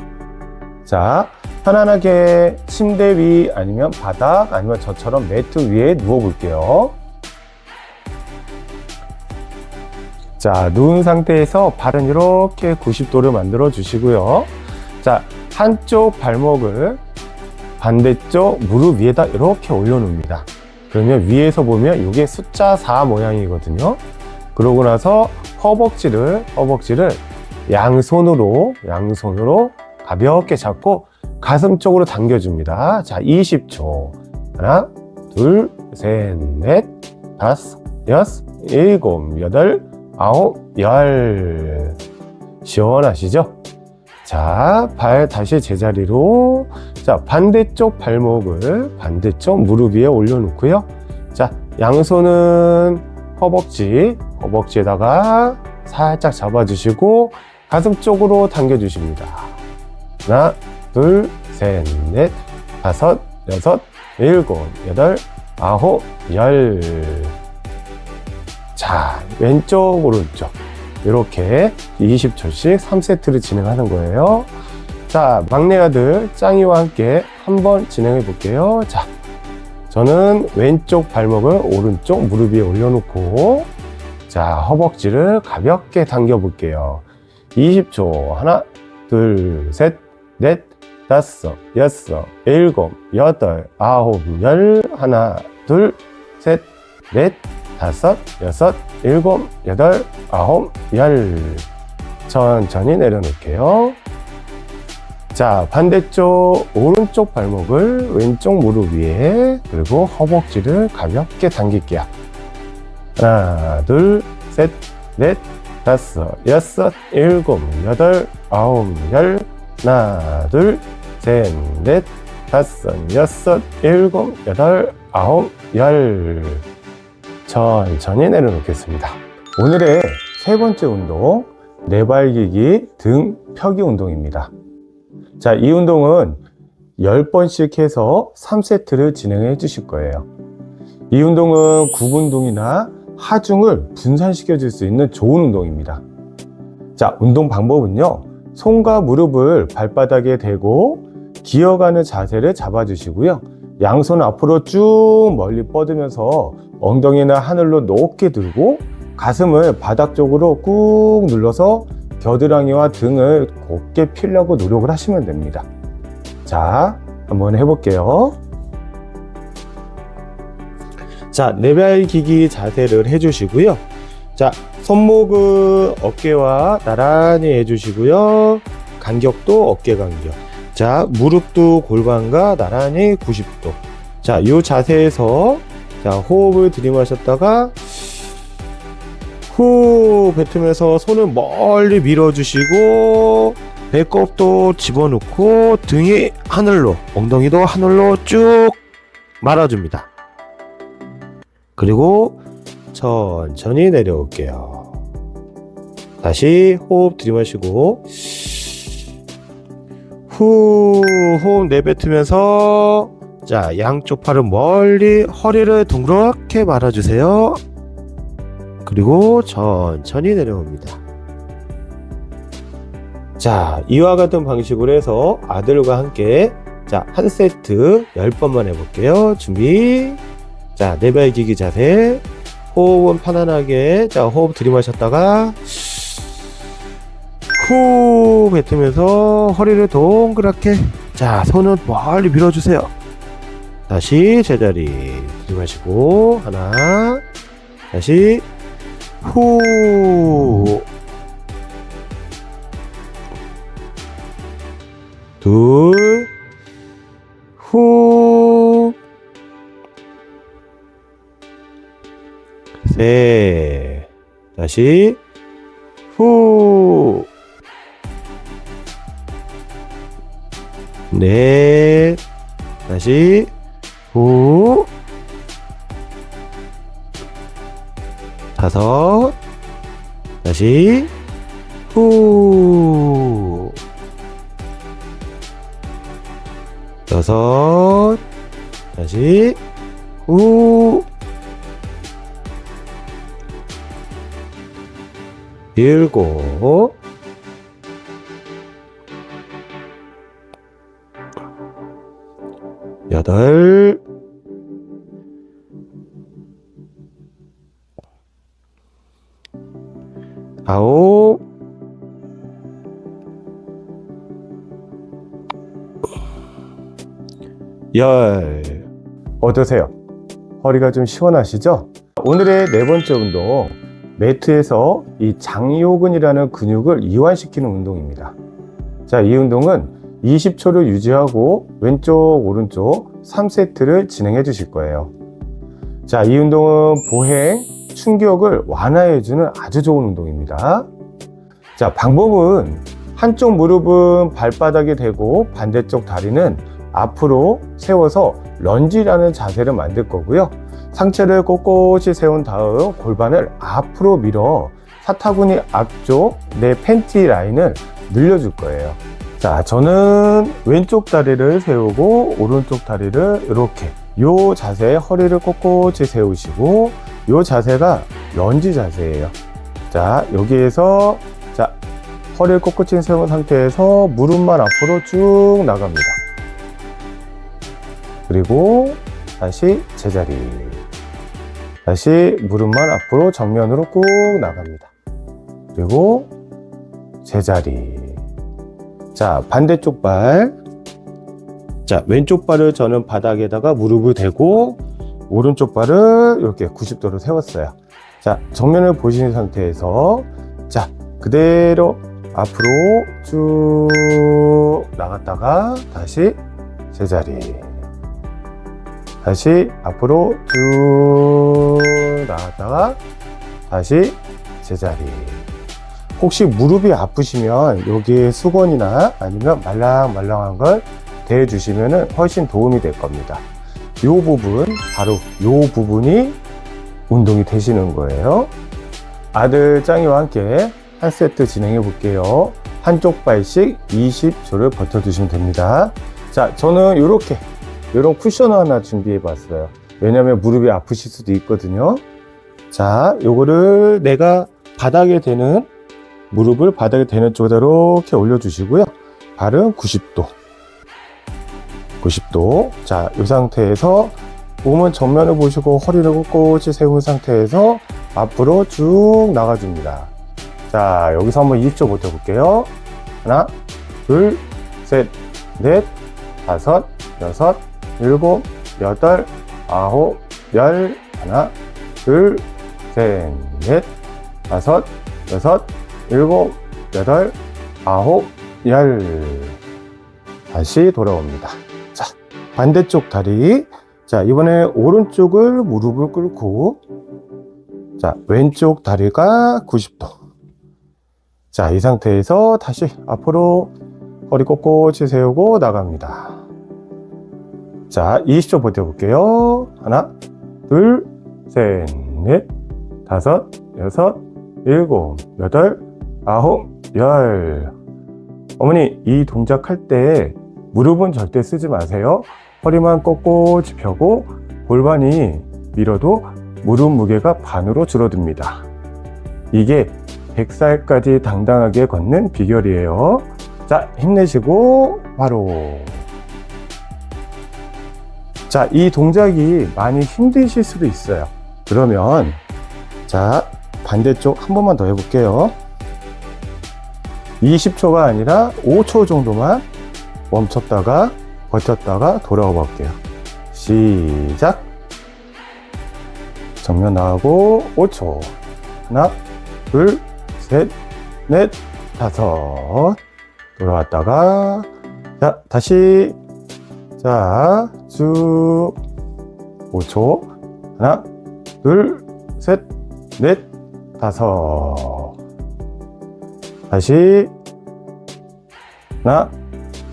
자, 편안하게 침대 위 아니면 바닥 아니면 저처럼 매트 위에 누워 볼게요. 자, 누운 상태에서 발은 이렇게 90도를 만들어 주시고요. 자, 한쪽 발목을 반대쪽 무릎 위에다 이렇게 올려놓습니다. 그러면 위에서 보면 이게 숫자 4 모양이거든요. 그러고 나서 허벅지를 양손으로 가볍게 잡고 가슴 쪽으로 당겨줍니다. 자, 20초. 하나, 둘, 셋, 넷, 다섯, 여섯, 일곱, 여덟, 아홉, 열. 시원하시죠? 자, 발 다시 제자리로. 자, 반대쪽 발목을 반대쪽 무릎 위에 올려놓고요. 자, 양손은 허벅지에다가 살짝 잡아주시고 가슴 쪽으로 당겨주십니다. 하나, 둘, 셋, 넷, 다섯, 여섯, 일곱, 여덟, 아홉, 열. 자, 왼쪽, 오른쪽. 이렇게 20초씩 3세트를 진행하는 거예요. 자, 막내 아들 짱이와 함께 한번 진행해 볼게요. 자, 저는 왼쪽 발목을 오른쪽 무릎 위에 올려놓고, 자, 허벅지를 가볍게 당겨 볼게요. 20초. 하나, 둘, 셋, 넷, 다섯, 여섯, 일곱, 여덟, 아홉, 열. 하나, 둘, 셋, 넷, 다섯, 여섯, 일곱, 여덟, 아홉, 열. 천천히 내려놓을게요. 자, 반대쪽 오른쪽 발목을 왼쪽 무릎 위에, 그리고 허벅지를 가볍게 당길게요. 하나, 둘, 셋, 넷, 다섯, 여섯, 일곱, 여덟, 아홉, 열. 하나, 둘, 셋, 넷, 다섯, 여섯, 일곱, 여덟, 아홉, 열. 천천히 내려놓겠습니다. 오늘의 세 번째 운동, 내발기기 등 펴기 운동입니다. 자, 이 운동은 10번씩 해서 3세트를 진행해 주실 거예요. 이 운동은 구근동이나 하중을 분산시켜 줄 수 있는 좋은 운동입니다. 자, 운동 방법은요, 손과 무릎을 발바닥에 대고 기어가는 자세를 잡아주시고요. 양손 앞으로 쭉 멀리 뻗으면서 엉덩이나 하늘로 높게 들고 가슴을 바닥 쪽으로 꾹 눌러서 겨드랑이와 등을 곧게 펴려고 노력을 하시면 됩니다. 자, 한번 해볼게요. 자, 내발기기 자세를 해주시고요. 자, 손목은 어깨와 나란히 해주시고요. 간격도 어깨 간격. 자, 무릎도 골반과 나란히 90도. 자, 이 자세에서 자, 호흡을 들이마셨다가 후 뱉으면서 손을 멀리 밀어주시고 배꼽도 집어넣고 등이 하늘로, 엉덩이도 하늘로 쭉 말아줍니다. 그리고 천천히 내려올게요. 다시 호흡 들이마시고 후 호흡 내뱉으면서 자, 양쪽 팔은 멀리 허리를 둥그렇게 말아주세요. 그리고 천천히 내려옵니다. 자, 이와 같은 방식으로 해서 아들과 함께 자, 한 세트 10번만 해볼게요. 준비. 자, 내발기기 자세. 호흡은 편안하게. 자, 호흡 들이마셨다가 후 뱉으면서 허리를 동그랗게. 자, 손은 멀리 밀어주세요. 다시 제자리 들이마시고 하나, 다시 후, 둘, 후, 셋, 다시 후, 넷, 다시 후, 다섯, 다시 후, 여섯, 다시 후, 일곱, 여덟, 아홉, 열. 어떠세요? 허리가 좀 시원하시죠? 오늘의 네 번째 운동, 매트에서 이 장요근이라는 근육을 이완시키는 운동입니다. 자, 이 운동은 20초를 유지하고 왼쪽, 오른쪽 3세트를 진행해 주실 거예요. 자, 이 운동은 보행, 충격을 완화해주는 아주 좋은 운동입니다. 자, 방법은 한쪽 무릎은 발바닥에 대고 반대쪽 다리는 앞으로 세워서 런지라는 자세를 만들 거고요. 상체를 꼿꼿이 세운 다음 골반을 앞으로 밀어 사타구니 앞쪽 내 팬티 라인을 늘려줄 거예요. 자, 저는 왼쪽 다리를 세우고 오른쪽 다리를 이렇게 요 자세에 허리를 꼿꼿이 세우시고 요 자세가 런지 자세예요. 자, 여기에서 자, 허리를 꼿꼿이 세운 상태에서 무릎만 앞으로 쭉 나갑니다. 그리고 다시 제자리, 다시 무릎만 앞으로 정면으로 꾹 나갑니다. 그리고 제자리. 자, 반대쪽 발. 자, 왼쪽 발을 저는 바닥에다가 무릎을 대고 오른쪽 발을 이렇게 90도로 세웠어요. 자, 정면을 보시는 상태에서 자, 그대로 앞으로 쭉 나갔다가 다시 제자리, 다시 앞으로 쭉 나갔다가 다시 제자리. 혹시 무릎이 아프시면 여기에 수건이나 아니면 말랑말랑한 걸 대주시면 훨씬 도움이 될 겁니다. 이 부분, 바로 이 부분이 운동이 되시는 거예요. 아들 짱이와 함께 한 세트 진행해 볼게요. 한쪽 발씩 20초를 버텨주시면 됩니다. 자, 저는 이런 쿠션을 하나 준비해 봤어요. 왜냐면 무릎이 아프실 수도 있거든요. 자, 요거를 내가 바닥에 대는, 무릎을 바닥에 대는 쪽으로 이렇게 올려주시고요. 발은 90도. 90도. 자, 이 상태에서 몸은 정면을 보시고 허리를 꼿꼿이 세운 상태에서 앞으로 쭉 나가줍니다. 자, 여기서 한번 20초 버텨볼게요. 하나, 둘, 셋, 넷, 다섯, 여섯, 일곱, 여덟, 아홉, 열. 하나, 둘, 셋, 넷, 다섯, 여섯, 일곱, 여덟, 아홉, 열. 다시 돌아옵니다. 자, 반대쪽 다리. 자, 이번에 오른쪽을 무릎을 꿇고 자, 왼쪽 다리가 90도. 자, 이 상태에서 다시 앞으로 허리 꼿꼿이 세우고 나갑니다. 자, 20초 버텨볼게요. 하나, 둘, 셋, 넷, 다섯, 여섯, 일곱, 여덟, 아홉, 열. 어머니, 이 동작 할 때 무릎은 절대 쓰지 마세요. 허리만 꼿꼿이 펴고 골반이 밀어도 무릎 무게가 반으로 줄어듭니다. 이게 100살까지 당당하게 걷는 비결이에요. 자, 힘내시고 바로. 자, 이 동작이 많이 힘드실 수도 있어요. 그러면 자, 반대쪽 한 번만 더 해볼게요. 20초가 아니라 5초 정도만 멈췄다가 버텼다가 돌아와 볼게요. 시작. 정면 나가고 5초. 하나, 둘, 셋, 넷, 다섯. 돌아왔다가 자, 다시 자, 쭉 5초. 하나, 둘, 셋, 넷, 다섯. 다시 하나,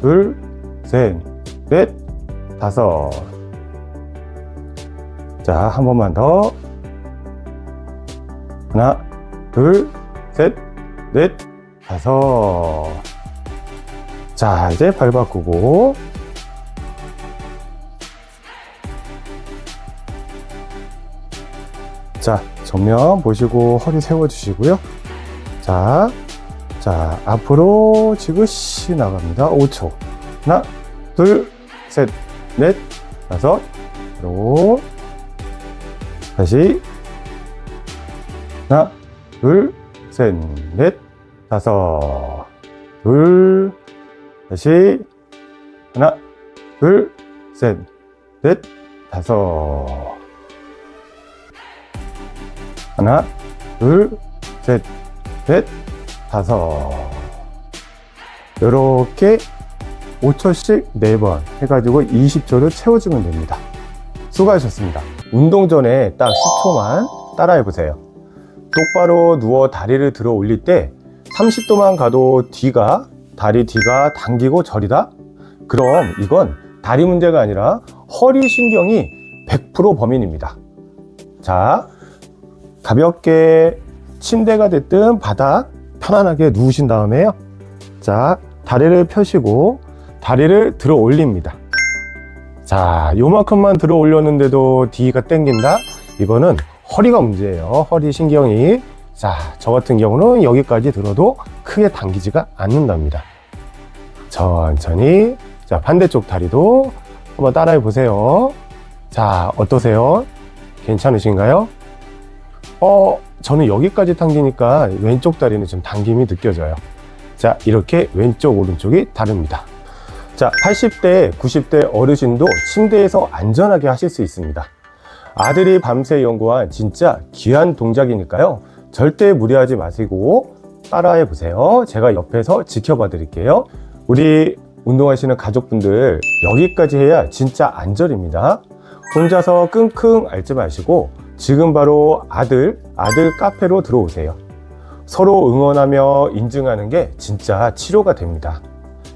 둘, 셋, 넷, 다섯. 자, 한 번만 더. 하나, 둘, 셋, 넷, 다섯. 자, 이제 발 바꾸고. 자, 정면 보시고 허리 세워주시고요. 자, 앞으로 지그시 나갑니다. 5초. 하나, 둘, 셋, 넷, 다섯. 그리고 다시 하나, 둘, 셋, 넷, 다섯. 둘, 다시 하나, 둘, 셋, 넷, 다섯. 하나, 둘, 셋, 넷, 다섯. 이렇게 5초씩 4번 해가지고 20초를 채워주면 됩니다. 수고하셨습니다. 운동 전에 딱 10초만 따라해 보세요. 똑바로 누워 다리를 들어 올릴 때 30도만 가도 다리 뒤가 당기고 저리다? 그럼 이건 다리 문제가 아니라 허리 신경이 100% 범인입니다. 자, 가볍게 침대가 됐든 바닥 편안하게 누우신 다음에요. 자, 다리를 펴시고 다리를 들어 올립니다. 자, 요만큼만 들어 올렸는데도 뒤가 당긴다? 이거는 허리가 문제예요. 허리 신경이. 자, 저 같은 경우는 여기까지 들어도 크게 당기지가 않는답니다. 천천히. 자, 반대쪽 다리도 한번 따라해 보세요. 자, 어떠세요? 괜찮으신가요? 저는 여기까지 당기니까 왼쪽 다리는 좀 당김이 느껴져요. 자, 이렇게 왼쪽, 오른쪽이 다릅니다. 자, 80대, 90대 어르신도 침대에서 안전하게 하실 수 있습니다. 아들이 밤새 연구한 진짜 귀한 동작이니까요. 절대 무리하지 마시고 따라해 보세요. 제가 옆에서 지켜봐 드릴게요. 우리 운동하시는 가족분들 여기까지 해야 진짜 안전입니다. 혼자서 끙끙 앓지 마시고 지금 바로 아들 카페로 들어오세요. 서로 응원하며 인증하는 게 진짜 치료가 됩니다.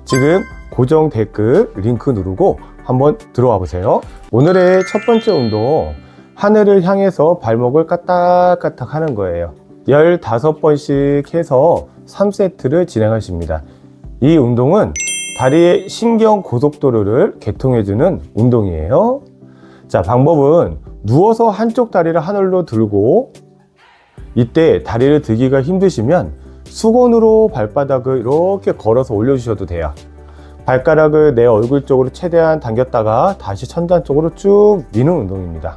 지금 고정 댓글 링크 누르고 한번 들어와 보세요. 오늘의 첫 번째 운동, 하늘을 향해서 발목을 까딱까딱 하는 거예요. 15번씩 해서 3세트를 진행하십니다. 이 운동은 다리의 신경 고속도로를 개통해주는 운동이에요. 자, 방법은 누워서 한쪽 다리를 하늘로 들고, 이때 다리를 들기가 힘드시면 수건으로 발바닥을 이렇게 걸어서 올려주셔도 돼요. 발가락을 내 얼굴 쪽으로 최대한 당겼다가 다시 천장 쪽으로 쭉 미는 운동입니다.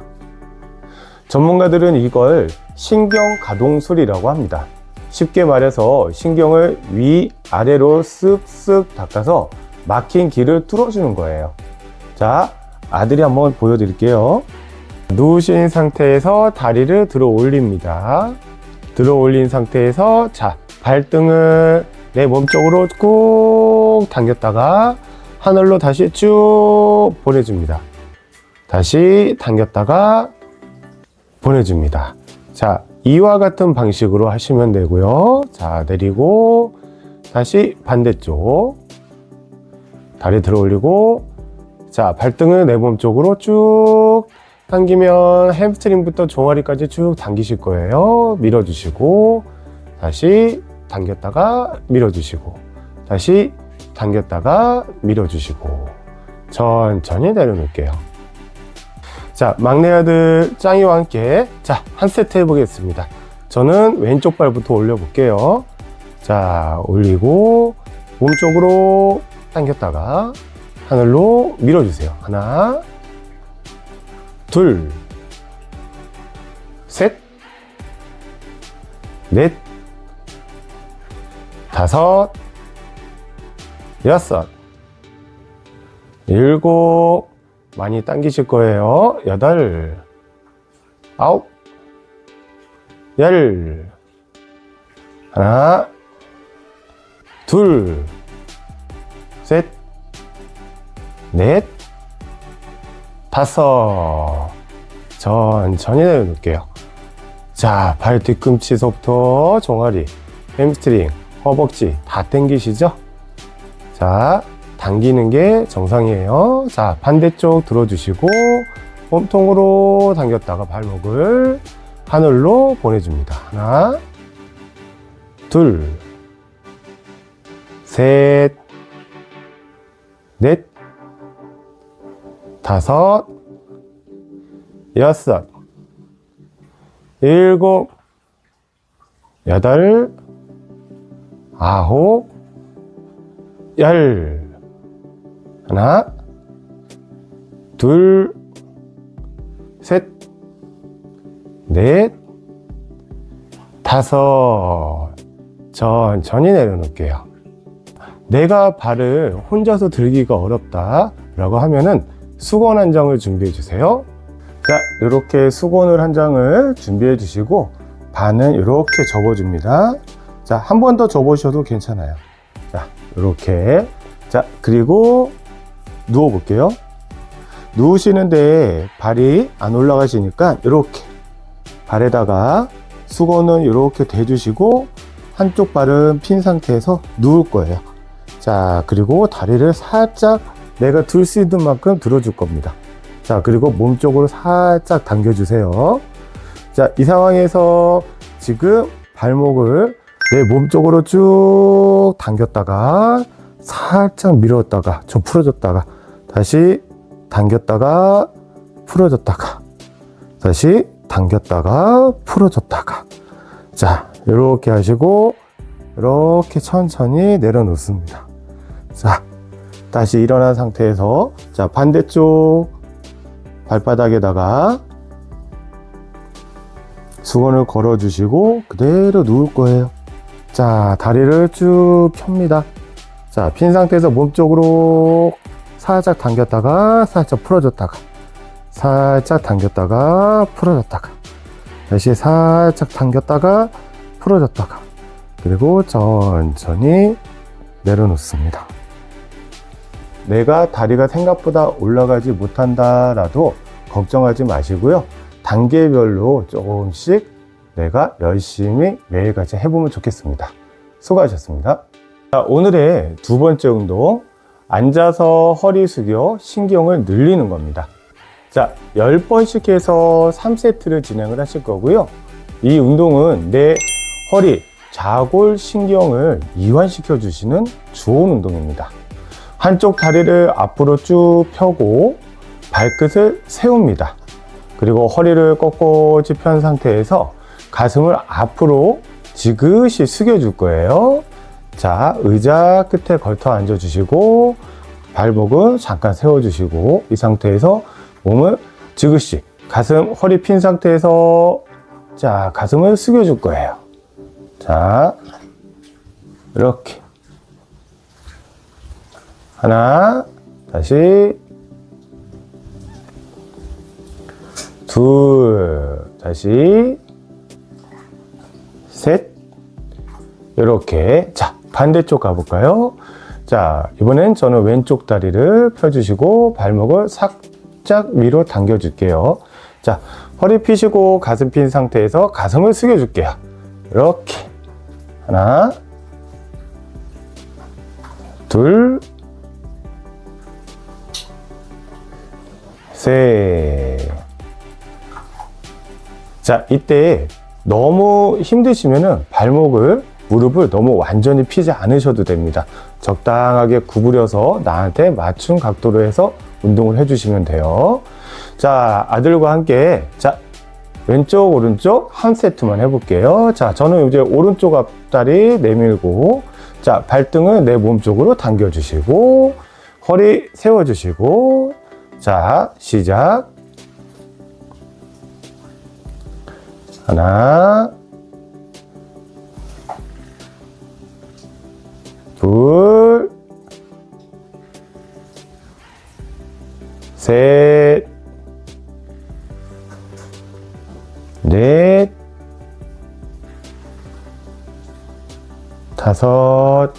전문가들은 이걸 신경 가동술이라고 합니다. 쉽게 말해서 신경을 위아래로 쓱쓱 닦아서 막힌 길을 뚫어주는 거예요. 자, 아들이 한번 보여드릴게요. 누우신 상태에서 다리를 들어 올립니다. 들어 올린 상태에서 자, 발등을 내 몸쪽으로 꾹 당겼다가 하늘로 다시 쭉 보내줍니다. 다시 당겼다가 보내줍니다. 자, 이와 같은 방식으로 하시면 되고요. 자, 내리고 다시 반대쪽 다리 들어 올리고, 자, 발등을 내 몸쪽으로 쭉 당기면 햄스트링부터 종아리까지 쭉 당기실 거예요. 밀어주시고 다시 당겼다가 밀어주시고 다시 당겼다가 밀어주시고 천천히 내려놓을게요. 자, 막내 아들 짱이와 함께 자, 한 세트 해보겠습니다. 저는 왼쪽 발부터 올려볼게요. 자, 올리고 몸쪽으로 당겼다가 하늘로 밀어주세요. 하나, 둘, 셋, 넷, 다섯, 여섯, 일곱, 많이 당기실 거예요. 여덟, 아홉, 열, 하나, 둘, 셋, 넷, 다섯. 천천히 내려놓을게요. 자, 발 뒤꿈치서부터 종아리, 햄스트링, 허벅지 다 당기시죠? 자, 당기는 게 정상이에요. 자, 반대쪽 들어주시고 몸통으로 당겼다가 발목을 하늘로 보내줍니다. 하나, 둘, 셋, 넷, 다섯, 여섯, 일곱, 여덟, 아홉, 열. 하나, 둘, 셋, 넷, 다섯. 천천히 내려놓을게요. 내가 발을 혼자서 들기가 어렵다 라고 하면은 수건 한 장을 준비해 주세요. 자, 이렇게 수건을 한 장을 준비해 주시고 반은 이렇게 접어줍니다. 자, 한 번 더 접으셔도 괜찮아요. 자, 이렇게. 자, 그리고 누워 볼게요. 누우시는데 발이 안 올라가시니까 이렇게 발에다가 수건은 이렇게 대주시고 한쪽 발은 핀 상태에서 누울 거예요. 자, 그리고 다리를 살짝 내가 들 수 있는 만큼 들어줄 겁니다. 자, 그리고 몸쪽으로 살짝 당겨주세요. 자, 이 상황에서 지금 발목을 내 몸쪽으로 쭉 당겼다가 살짝 밀었다가 좀 풀어줬다가 다시 당겼다가 풀어줬다가 다시 당겼다가 풀어줬다가. 자, 이렇게 하시고 이렇게 천천히 내려놓습니다. 자, 다시 일어난 상태에서 자, 반대쪽 발바닥에다가 수건을 걸어 주시고 그대로 누울 거예요. 자, 다리를 쭉 펴니다. 자, 핀 상태에서 몸쪽으로 살짝 당겼다가 살짝 풀어줬다가 살짝 당겼다가 풀어줬다가 다시 살짝 당겼다가 풀어줬다가 그리고 천천히 내려놓습니다. 내가 다리가 생각보다 올라가지 못한다라도 걱정하지 마시고요. 단계별로 조금씩 내가 열심히 매일같이 해보면 좋겠습니다. 수고하셨습니다. 자, 오늘의 두 번째 운동, 앉아서 허리 숙여 신경을 늘리는 겁니다. 자, 10번씩 해서 3세트를 진행을 하실 거고요. 이 운동은 내 허리, 좌골 신경을 이완시켜 주시는 좋은 운동입니다. 한쪽 다리를 앞으로 쭉 펴고 발끝을 세웁니다. 그리고 허리를 꼿꼿이 편 상태에서 가슴을 앞으로 지그시 숙여줄 거예요. 자, 의자 끝에 걸터 앉아주시고 발목은 잠깐 세워주시고 이 상태에서 몸을 지그시 가슴 허리 핀 상태에서 자, 가슴을 숙여줄 거예요. 자, 이렇게 하나, 다시 둘, 다시 셋, 이렇게. 자, 반대쪽 가볼까요? 자, 이번엔 저는 왼쪽 다리를 펴주시고 발목을 살짝 위로 당겨줄게요. 자, 허리 펴시고 가슴 핀 상태에서 가슴을 숙여줄게요. 이렇게 하나, 둘, 셋. 자, 이때 너무 힘드시면은 발목을, 무릎을 너무 완전히 피지 않으셔도 됩니다. 적당하게 구부려서 나한테 맞춘 각도로 해서 운동을 해주시면 돼요. 자, 아들과 함께 자, 왼쪽 오른쪽 한 세트만 해볼게요. 자, 저는 이제 오른쪽 앞다리 내밀고 자, 발등을 내 몸쪽으로 당겨주시고 허리 세워주시고 자, 시작. 하나, 둘, 셋, 넷, 다섯,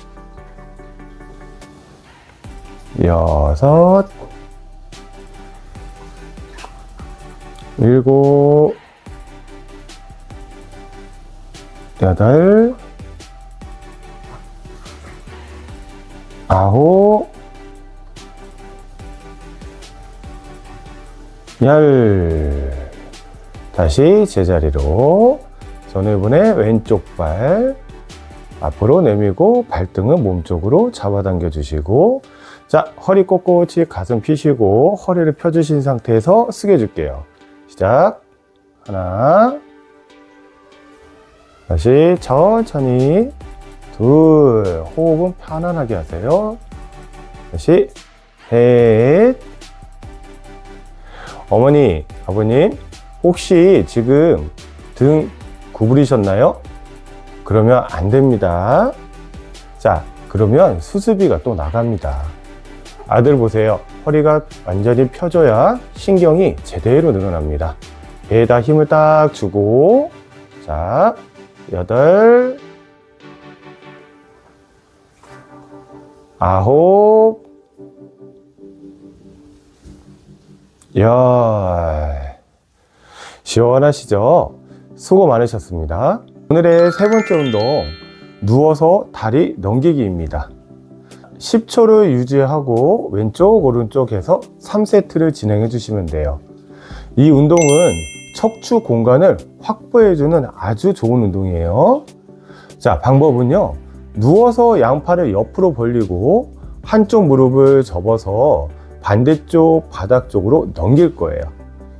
여섯, 일곱, 여덟, 아홉, 열. 다시 제자리로. 저는 이번에 왼쪽 발 앞으로 내밀고 발등은 몸쪽으로 잡아당겨 주시고, 자, 허리 꼿꼿이 가슴 펴시고 허리를 펴주신 상태에서 숙여줄게요. 시작. 하나, 다시 천천히 둘, 호흡은 편안하게 하세요. 다시 셋. 어머니, 아버님, 혹시 지금 등 구부리셨나요? 그러면 안 됩니다. 자, 그러면 수습비가 또 나갑니다. 아들 보세요. 허리가 완전히 펴져야 신경이 제대로 늘어납니다. 배에다 힘을 딱 주고, 자, 여덟, 아홉, 열. 시원하시죠? 수고 많으셨습니다. 오늘의 세 번째 운동, 누워서 다리 넘기기입니다. 10초를 유지하고 왼쪽 오른쪽 해서 3세트를 진행해 주시면 돼요. 이 운동은 척추 공간을 확보해 주는 아주 좋은 운동이에요. 자, 방법은요, 누워서 양팔을 옆으로 벌리고 한쪽 무릎을 접어서 반대쪽 바닥 쪽으로 넘길 거예요.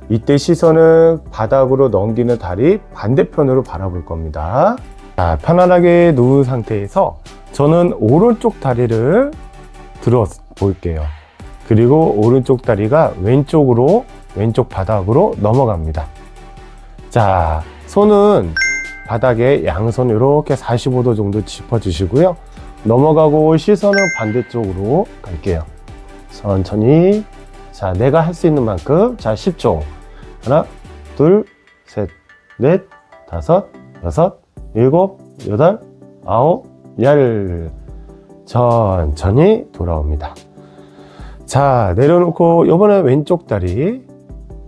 이때 시선은 바닥으로 넘기는 다리 반대편으로 바라볼 겁니다. 자, 편안하게 누운 상태에서 저는 오른쪽 다리를 들어 볼게요. 그리고 오른쪽 다리가 왼쪽으로, 왼쪽 바닥으로 넘어갑니다. 자, 손은 바닥에 양손 이렇게 45도 정도 짚어주시고요. 넘어가고 시선은 반대쪽으로 갈게요. 천천히. 자, 내가 할 수 있는 만큼. 자, 10초. 하나, 둘, 셋, 넷, 다섯, 여섯, 일곱, 여덟, 아홉, 열. 천천히 돌아옵니다. 자, 내려놓고 이번에 왼쪽 다리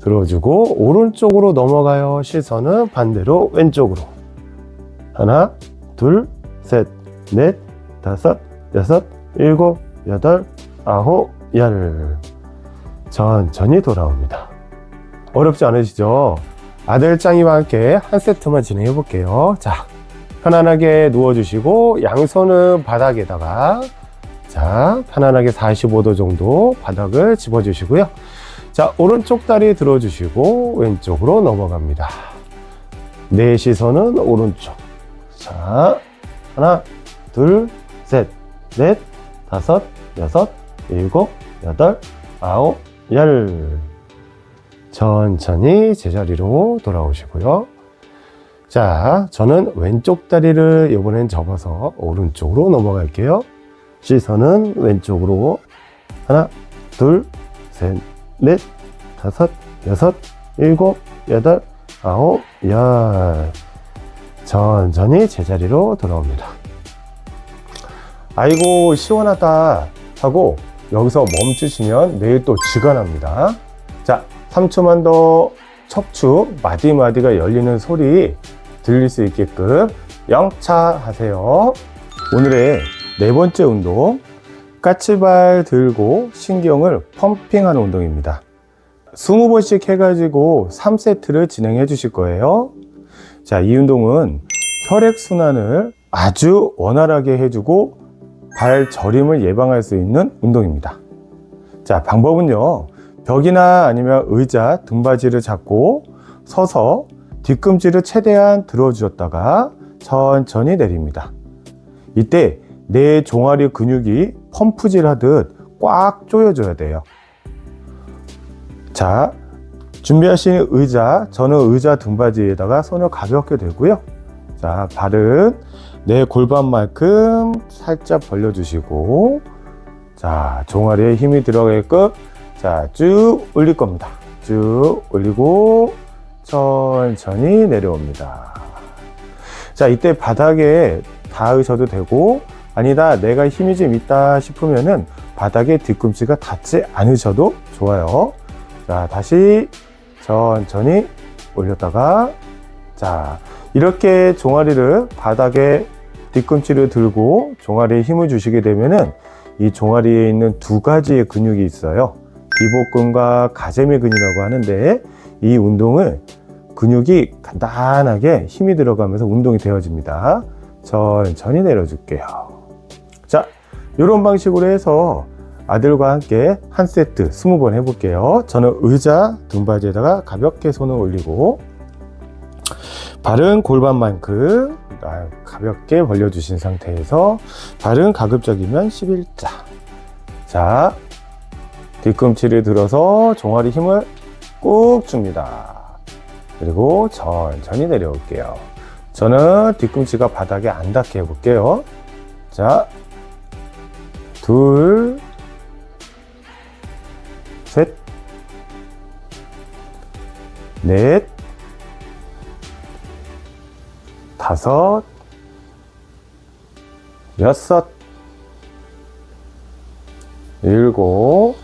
들어주고 오른쪽으로 넘어가요. 시선은 반대로 왼쪽으로. 하나, 둘, 셋, 넷, 다섯, 여섯, 일곱, 여덟, 아홉, 열. 천천히 돌아옵니다. 어렵지 않으시죠? 아들 짱이와 함께 한 세트만 진행해 볼게요. 자, 편안하게 누워주시고 양손은 바닥에다가, 자, 편안하게 45도 정도 바닥을 집어주시고요. 자, 오른쪽 다리 들어주시고 왼쪽으로 넘어갑니다. 내 시선은 오른쪽. 자, 하나, 둘, 셋, 넷, 다섯, 여섯, 일곱, 여덟, 아홉, 열. 천천히 제자리로 돌아오시고요. 자, 저는 왼쪽 다리를 이번엔 접어서 오른쪽으로 넘어갈게요. 시선은 왼쪽으로. 하나, 둘, 셋, 넷, 다섯, 여섯, 일곱, 여덟, 아홉, 열. 천천히 제자리로 돌아옵니다. 아이고, 시원하다 하고 여기서 멈추시면 내일 또 쥐가 납니다. 자, 3초만 더 척추 마디마디가 열리는 소리 들릴 수 있게끔 영차 하세요. 오늘의 네 번째 운동, 까치발 들고 신경을 펌핑하는 운동입니다. 20번씩 해가지고 3세트를 진행해 주실 거예요. 자, 이 운동은 혈액순환을 아주 원활하게 해주고 발 저림을 예방할 수 있는 운동입니다. 자, 방법은요, 벽이나 아니면 의자, 등받이를 잡고 서서 뒤꿈치를 최대한 들어주었다가 천천히 내립니다. 이때 내 종아리 근육이 펌프질 하듯 꽉 조여줘야 돼요. 자, 준비하신 의자, 저는 의자 등받이에다가 손을 가볍게 대고요. 자, 발은 내 골반만큼 살짝 벌려주시고, 자, 종아리에 힘이 들어가게끔, 자, 쭉 올릴 겁니다. 쭉 올리고 천천히 내려옵니다. 자, 이때 바닥에 닿으셔도 되고, 아니다, 내가 힘이 좀 있다 싶으면은 바닥에 뒤꿈치가 닿지 않으셔도 좋아요. 자, 다시 천천히 올렸다가, 자, 이렇게 종아리를 바닥에 뒤꿈치를 들고 종아리에 힘을 주시게 되면은 이 종아리에 있는 두 가지의 근육이 있어요. 비복근과 가재미 근이라고 하는데 이 운동을 근육이 간단하게 힘이 들어가면서 운동이 되어집니다. 천천히 내려줄게요. 자, 이런 방식으로 해서 아들과 함께 한 세트 20번 해볼게요. 저는 의자 등받이에다가 가볍게 손을 올리고 발은 골반만큼 가볍게 벌려주신 상태에서 발은 가급적이면 11자. 자, 뒤꿈치를 들어서 종아리 힘을 꾹 줍니다. 그리고 천천히 내려올게요. 저는 뒤꿈치가 바닥에 안 닿게 해볼게요. 자, 둘, 셋, 넷, 다섯, 여섯, 일곱,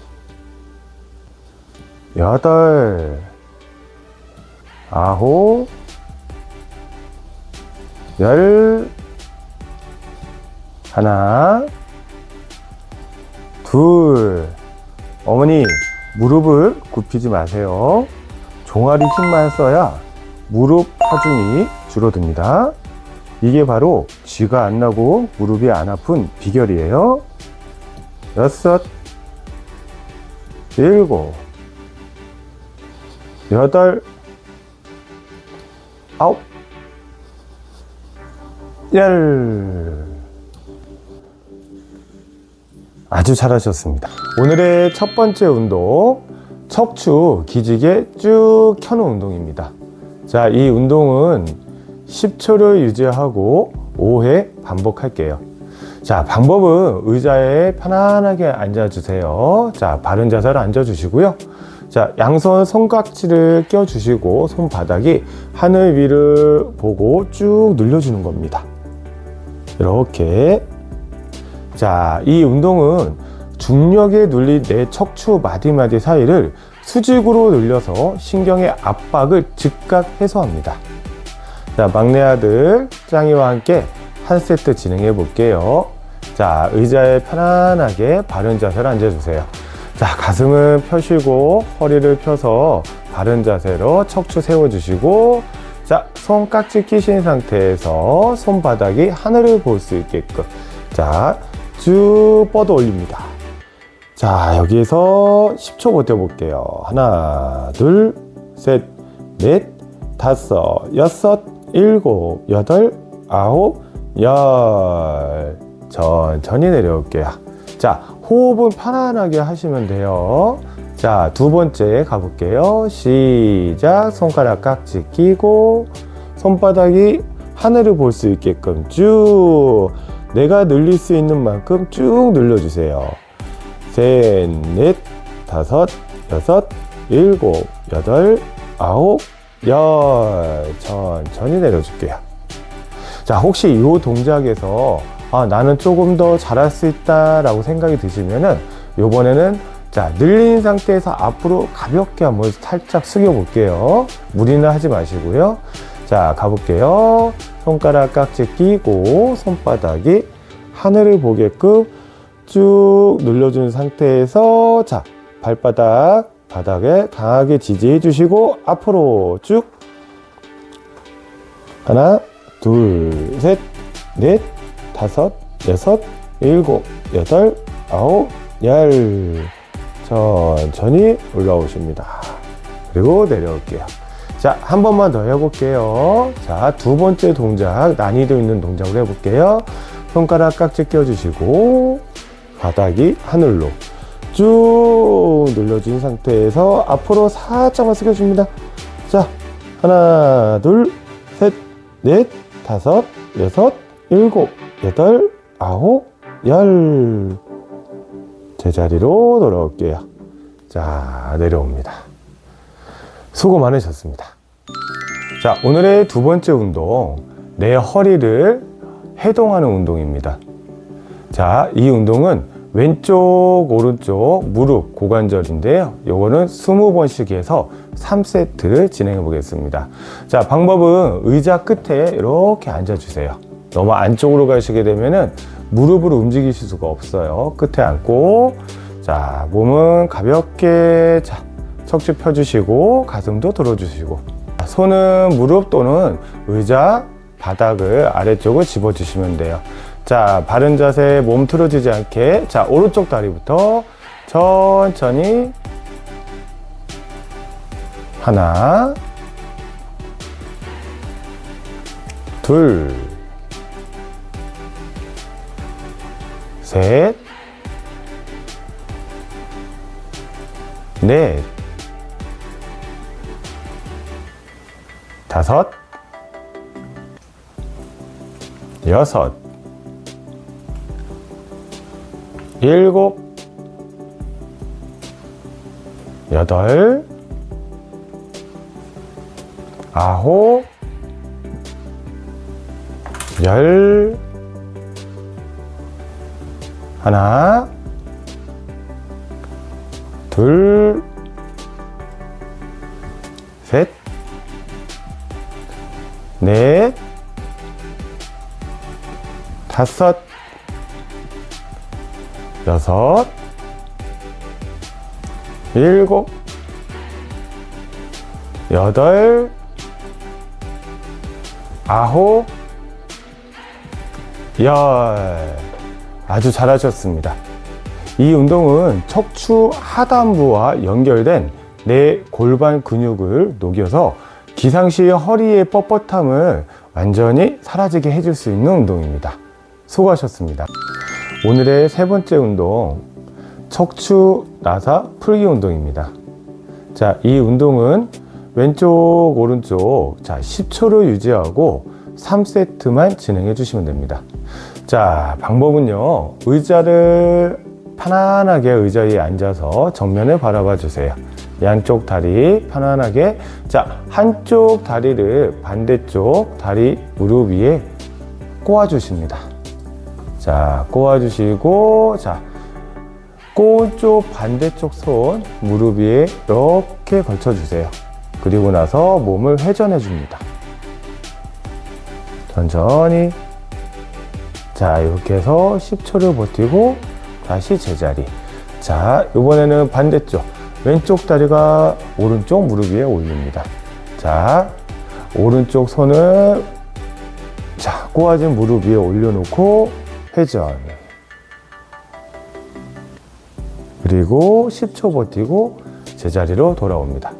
여덟, 아홉, 열, 하나, 둘. 어머니, 무릎을 굽히지 마세요. 종아리 힘만 써야 무릎 하중이 줄어듭니다. 이게 바로 쥐가 안 나고 무릎이 안 아픈 비결이에요. 여섯, 일곱, 여덟, 아홉, 열. 아주 잘하셨습니다. 오늘의 첫 번째 운동, 척추 기지개 쭉 켜는 운동입니다. 자, 이 운동은 10초를 유지하고 5회 반복할게요. 자, 방법은 의자에 편안하게 앉아주세요. 자, 바른 자세로 앉아주시고요. 자, 양손 손깍지를 껴주시고 손바닥이 하늘 위를 보고 쭉 늘려주는 겁니다. 이렇게. 자, 이 운동은 중력에 눌린 내 척추 마디마디 사이를 수직으로 늘려서 신경의 압박을 즉각 해소합니다. 자, 막내 아들 짱이와 함께 한 세트 진행해 볼게요. 자, 의자에 편안하게 바른 자세로 앉아주세요. 자, 가슴은 펴시고 허리를 펴서 바른 자세로 척추 세워주시고, 자, 손깍지 끼신 상태에서 손바닥이 하늘을 볼 수 있게끔, 자, 쭉 뻗어 올립니다. 자, 여기에서 10초 버텨볼게요. 하나, 둘, 셋, 넷, 다섯, 여섯, 일곱, 여덟, 아홉, 열. 천천히 내려올게요. 자, 호흡은 편안하게 하시면 돼요. 자, 두 번째 가볼게요. 시작. 손가락 깍지 끼고 손바닥이 하늘을 볼 수 있게끔 쭉 내가 늘릴 수 있는 만큼 쭉 늘려주세요. 셋, 넷, 다섯, 여섯, 일곱, 여덟, 아홉, 열. 천천히 내려줄게요. 자, 혹시 이 동작에서 나는 조금 더 잘할 수 있다 라고 생각이 드시면은 요번에는 자, 늘린 상태에서 앞으로 가볍게 한번 살짝 숙여 볼게요. 무리는 하지 마시고요. 자, 가볼게요. 손가락 깍지 끼고 손바닥이 하늘을 보게끔 쭉 눌러준 상태에서, 자, 발바닥 바닥에 강하게 지지해 주시고 앞으로 쭉. 하나, 둘, 셋, 넷, 다섯, 여섯, 일곱, 여덟, 아홉, 열. 천천히 올라오십니다. 그리고 내려올게요. 자, 한 번만 더 해볼게요. 자, 두 번째 동작, 난이도 있는 동작을 해볼게요. 손가락 깍지 껴주시고 바닥이 하늘로 쭉 늘려준 상태에서 앞으로 살짝만 숙여줍니다. 자, 하나, 둘, 셋, 넷, 다섯, 여섯, 일곱, 여덟, 아홉, 열. 제자리로 돌아올게요. 자, 내려옵니다. 수고 많으셨습니다. 자, 오늘의 두 번째 운동, 내 허리를 해동하는 운동입니다. 자, 이 운동은 왼쪽, 오른쪽 무릎 고관절인데요. 요거는 20번씩 해서 3세트를 진행해 보겠습니다. 자, 방법은 의자 끝에 이렇게 앉아주세요. 너무 안쪽으로 가시게 되면은 무릎으로 움직이실 수가 없어요. 끝에 앉고, 자, 몸은 가볍게, 자, 척추 펴주시고, 가슴도 들어주시고, 손은 무릎 또는 의자 바닥을 아래쪽으로 집어주시면 돼요. 자, 바른 자세, 몸 틀어지지 않게. 자, 오른쪽 다리부터 천천히. 하나, 둘, 셋, 넷, 다섯, 여섯, 일곱, 여덟, 아홉, 열, 하나, 둘, 셋, 넷, 다섯, 여섯, 일곱, 여덟, 아홉, 열. 아주 잘하셨습니다. 이 운동은 척추 하단부와 연결된 내 골반 근육을 녹여서 기상시 허리의 뻣뻣함을 완전히 사라지게 해줄 수 있는 운동입니다. 수고하셨습니다. 오늘의 세 번째 운동, 척추 나사 풀기 운동입니다. 자, 이 운동은 왼쪽, 오른쪽, 자, 10초를 유지하고 3세트만 진행해 주시면 됩니다. 자, 방법은요, 의자를 편안하게 의자 위에 앉아서 정면을 바라봐 주세요. 양쪽 다리 편안하게. 자, 한쪽 다리를 반대쪽 다리 무릎 위에 꼬아 주십니다. 자, 꼬아 주시고, 자, 꼬은 쪽 반대쪽 손 무릎 위에 이렇게 걸쳐 주세요. 그리고 나서 몸을 회전해 줍니다. 천천히. 자, 이렇게 해서 10초를 버티고 다시 제자리. 자, 이번에는 반대쪽 왼쪽 다리가 오른쪽 무릎 위에 올립니다. 자, 오른쪽 손을, 자, 꼬아진 무릎 위에 올려놓고 회전. 그리고 10초 버티고 제자리로 돌아옵니다.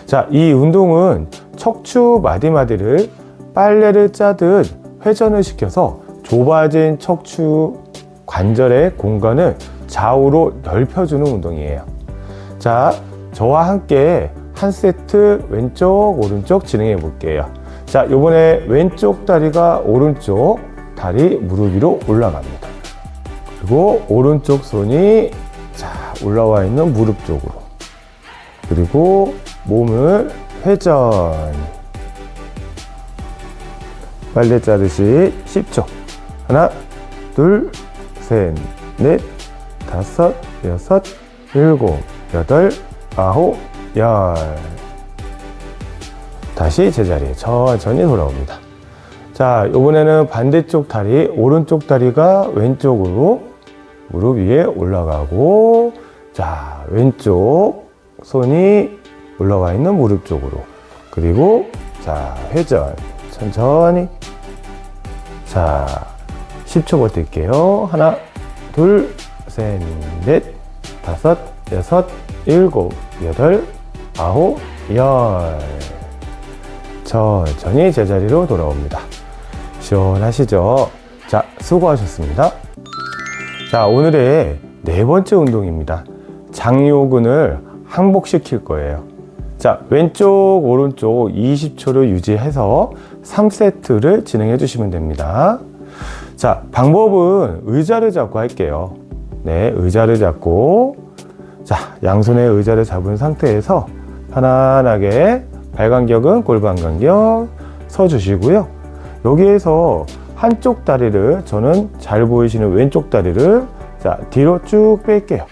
자, 이 운동은 척추 마디마디를 빨래를 짜듯 회전을 시켜서 좁아진 척추 관절의 공간을 좌우로 넓혀주는 운동이에요. 자, 저와 함께 한 세트 왼쪽, 오른쪽 진행해 볼게요. 자, 요번에 왼쪽 다리가 오른쪽 다리 무릎 위로 올라갑니다. 그리고 오른쪽 손이, 자, 올라와 있는 무릎 쪽으로. 그리고 몸을 회전. 빨래 짜듯이 10초. 하나, 둘, 셋, 넷, 다섯, 여섯, 일곱, 여덟, 아홉, 열. 다시 제자리에 천천히 돌아옵니다. 자, 이번에는 반대쪽 다리, 오른쪽 다리가 왼쪽으로 무릎 위에 올라가고, 자, 왼쪽 손이 올라와 있는 무릎 쪽으로. 그리고, 자, 회전. 천천히. 자, 10초 버틸게요. 하나, 둘, 셋, 넷, 다섯, 여섯, 일곱, 여덟, 아홉, 열. 천천히 제자리로 돌아옵니다. 시원하시죠? 자, 수고하셨습니다. 자, 오늘의 네 번째 운동입니다. 장요근을 항복시킬 거예요. 자, 왼쪽, 오른쪽 20초를 유지해서 3세트를 진행해 주시면 됩니다. 자, 방법은 의자를 잡고 할게요. 네, 의자를 잡고, 자, 양손에 의자를 잡은 상태에서 편안하게 발간격은 골반 간격 서주시고요. 여기에서 한쪽 다리를, 저는 잘 보이시는 왼쪽 다리를, 자, 뒤로 쭉 뺄게요.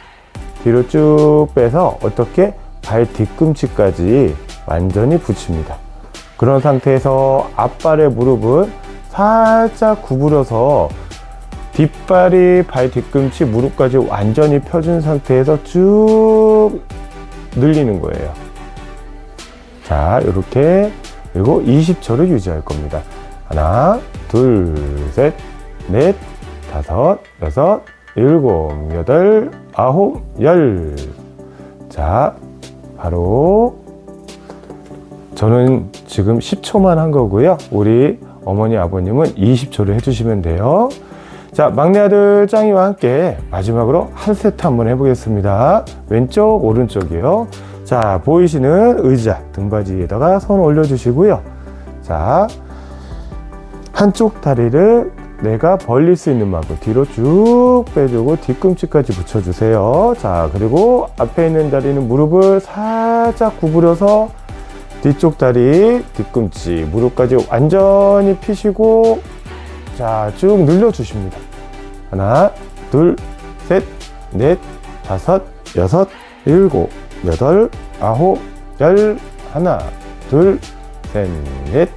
뒤로 쭉 빼서 어떻게 발 뒤꿈치까지 완전히 붙입니다. 그런 상태에서 앞발의 무릎을 살짝 구부려서 뒷발이 발 뒤꿈치 무릎까지 완전히 펴준 상태에서 쭉 늘리는 거예요. 자, 이렇게. 그리고 20초를 유지할 겁니다. 하나, 둘, 셋, 넷, 다섯, 여섯, 일곱, 여덟, 아홉, 열. 자, 바로 저는 지금 10초만 한 거고요. 우리 어머니, 아버님은 20초를 해주시면 돼요. 자, 막내 아들 짱이와 함께 마지막으로 한 세트 한번 해보겠습니다. 왼쪽, 오른쪽이요. 자, 보이시는 의자 등받이에다가 손 올려주시고요. 자, 한쪽 다리를 내가 벌릴 수 있는 만큼 뒤로 쭉 빼주고 뒤꿈치까지 붙여주세요. 자, 그리고 앞에 있는 다리는 무릎을 살짝 구부려서 뒤쪽 다리, 뒤꿈치, 무릎까지 완전히 펴시고, 자, 쭉 늘려주십니다. 하나, 둘, 셋, 넷, 다섯, 여섯, 일곱, 여덟, 아홉, 열. 하나, 둘, 셋, 넷,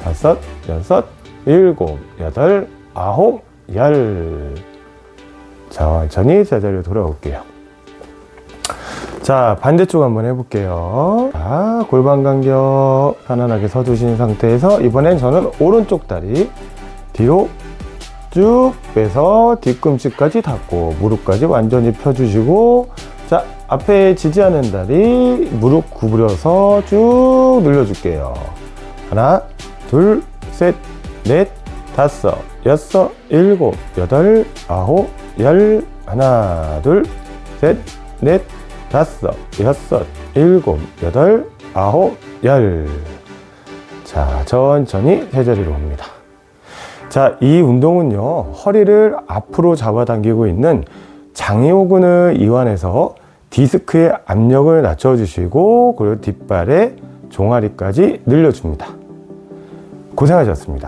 다섯, 여섯, 일곱, 여덟, 아홉, 열. 천천히 제자리로 돌아올게요. 자, 반대쪽 한번 해볼게요. 자, 골반 간격 편안하게 서주신 상태에서 이번엔 저는 오른쪽 다리 뒤로 쭉 빼서 뒤꿈치까지 닿고 무릎까지 완전히 펴주시고, 자, 앞에 지지하는 다리 무릎 구부려서 쭉 늘려줄게요. 하나, 둘, 셋, 넷, 다섯, 여섯, 일곱, 여덟, 아홉, 열. 하나, 둘, 셋, 넷, 다섯, 여섯, 일곱, 여덟, 아홉, 열. 자, 천천히 제자리로 옵니다. 자, 이 운동은요, 허리를 앞으로 잡아당기고 있는 장요근을 이완해서 디스크의 압력을 낮춰주시고, 그리고 뒷발의 종아리까지 늘려줍니다. 고생하셨습니다.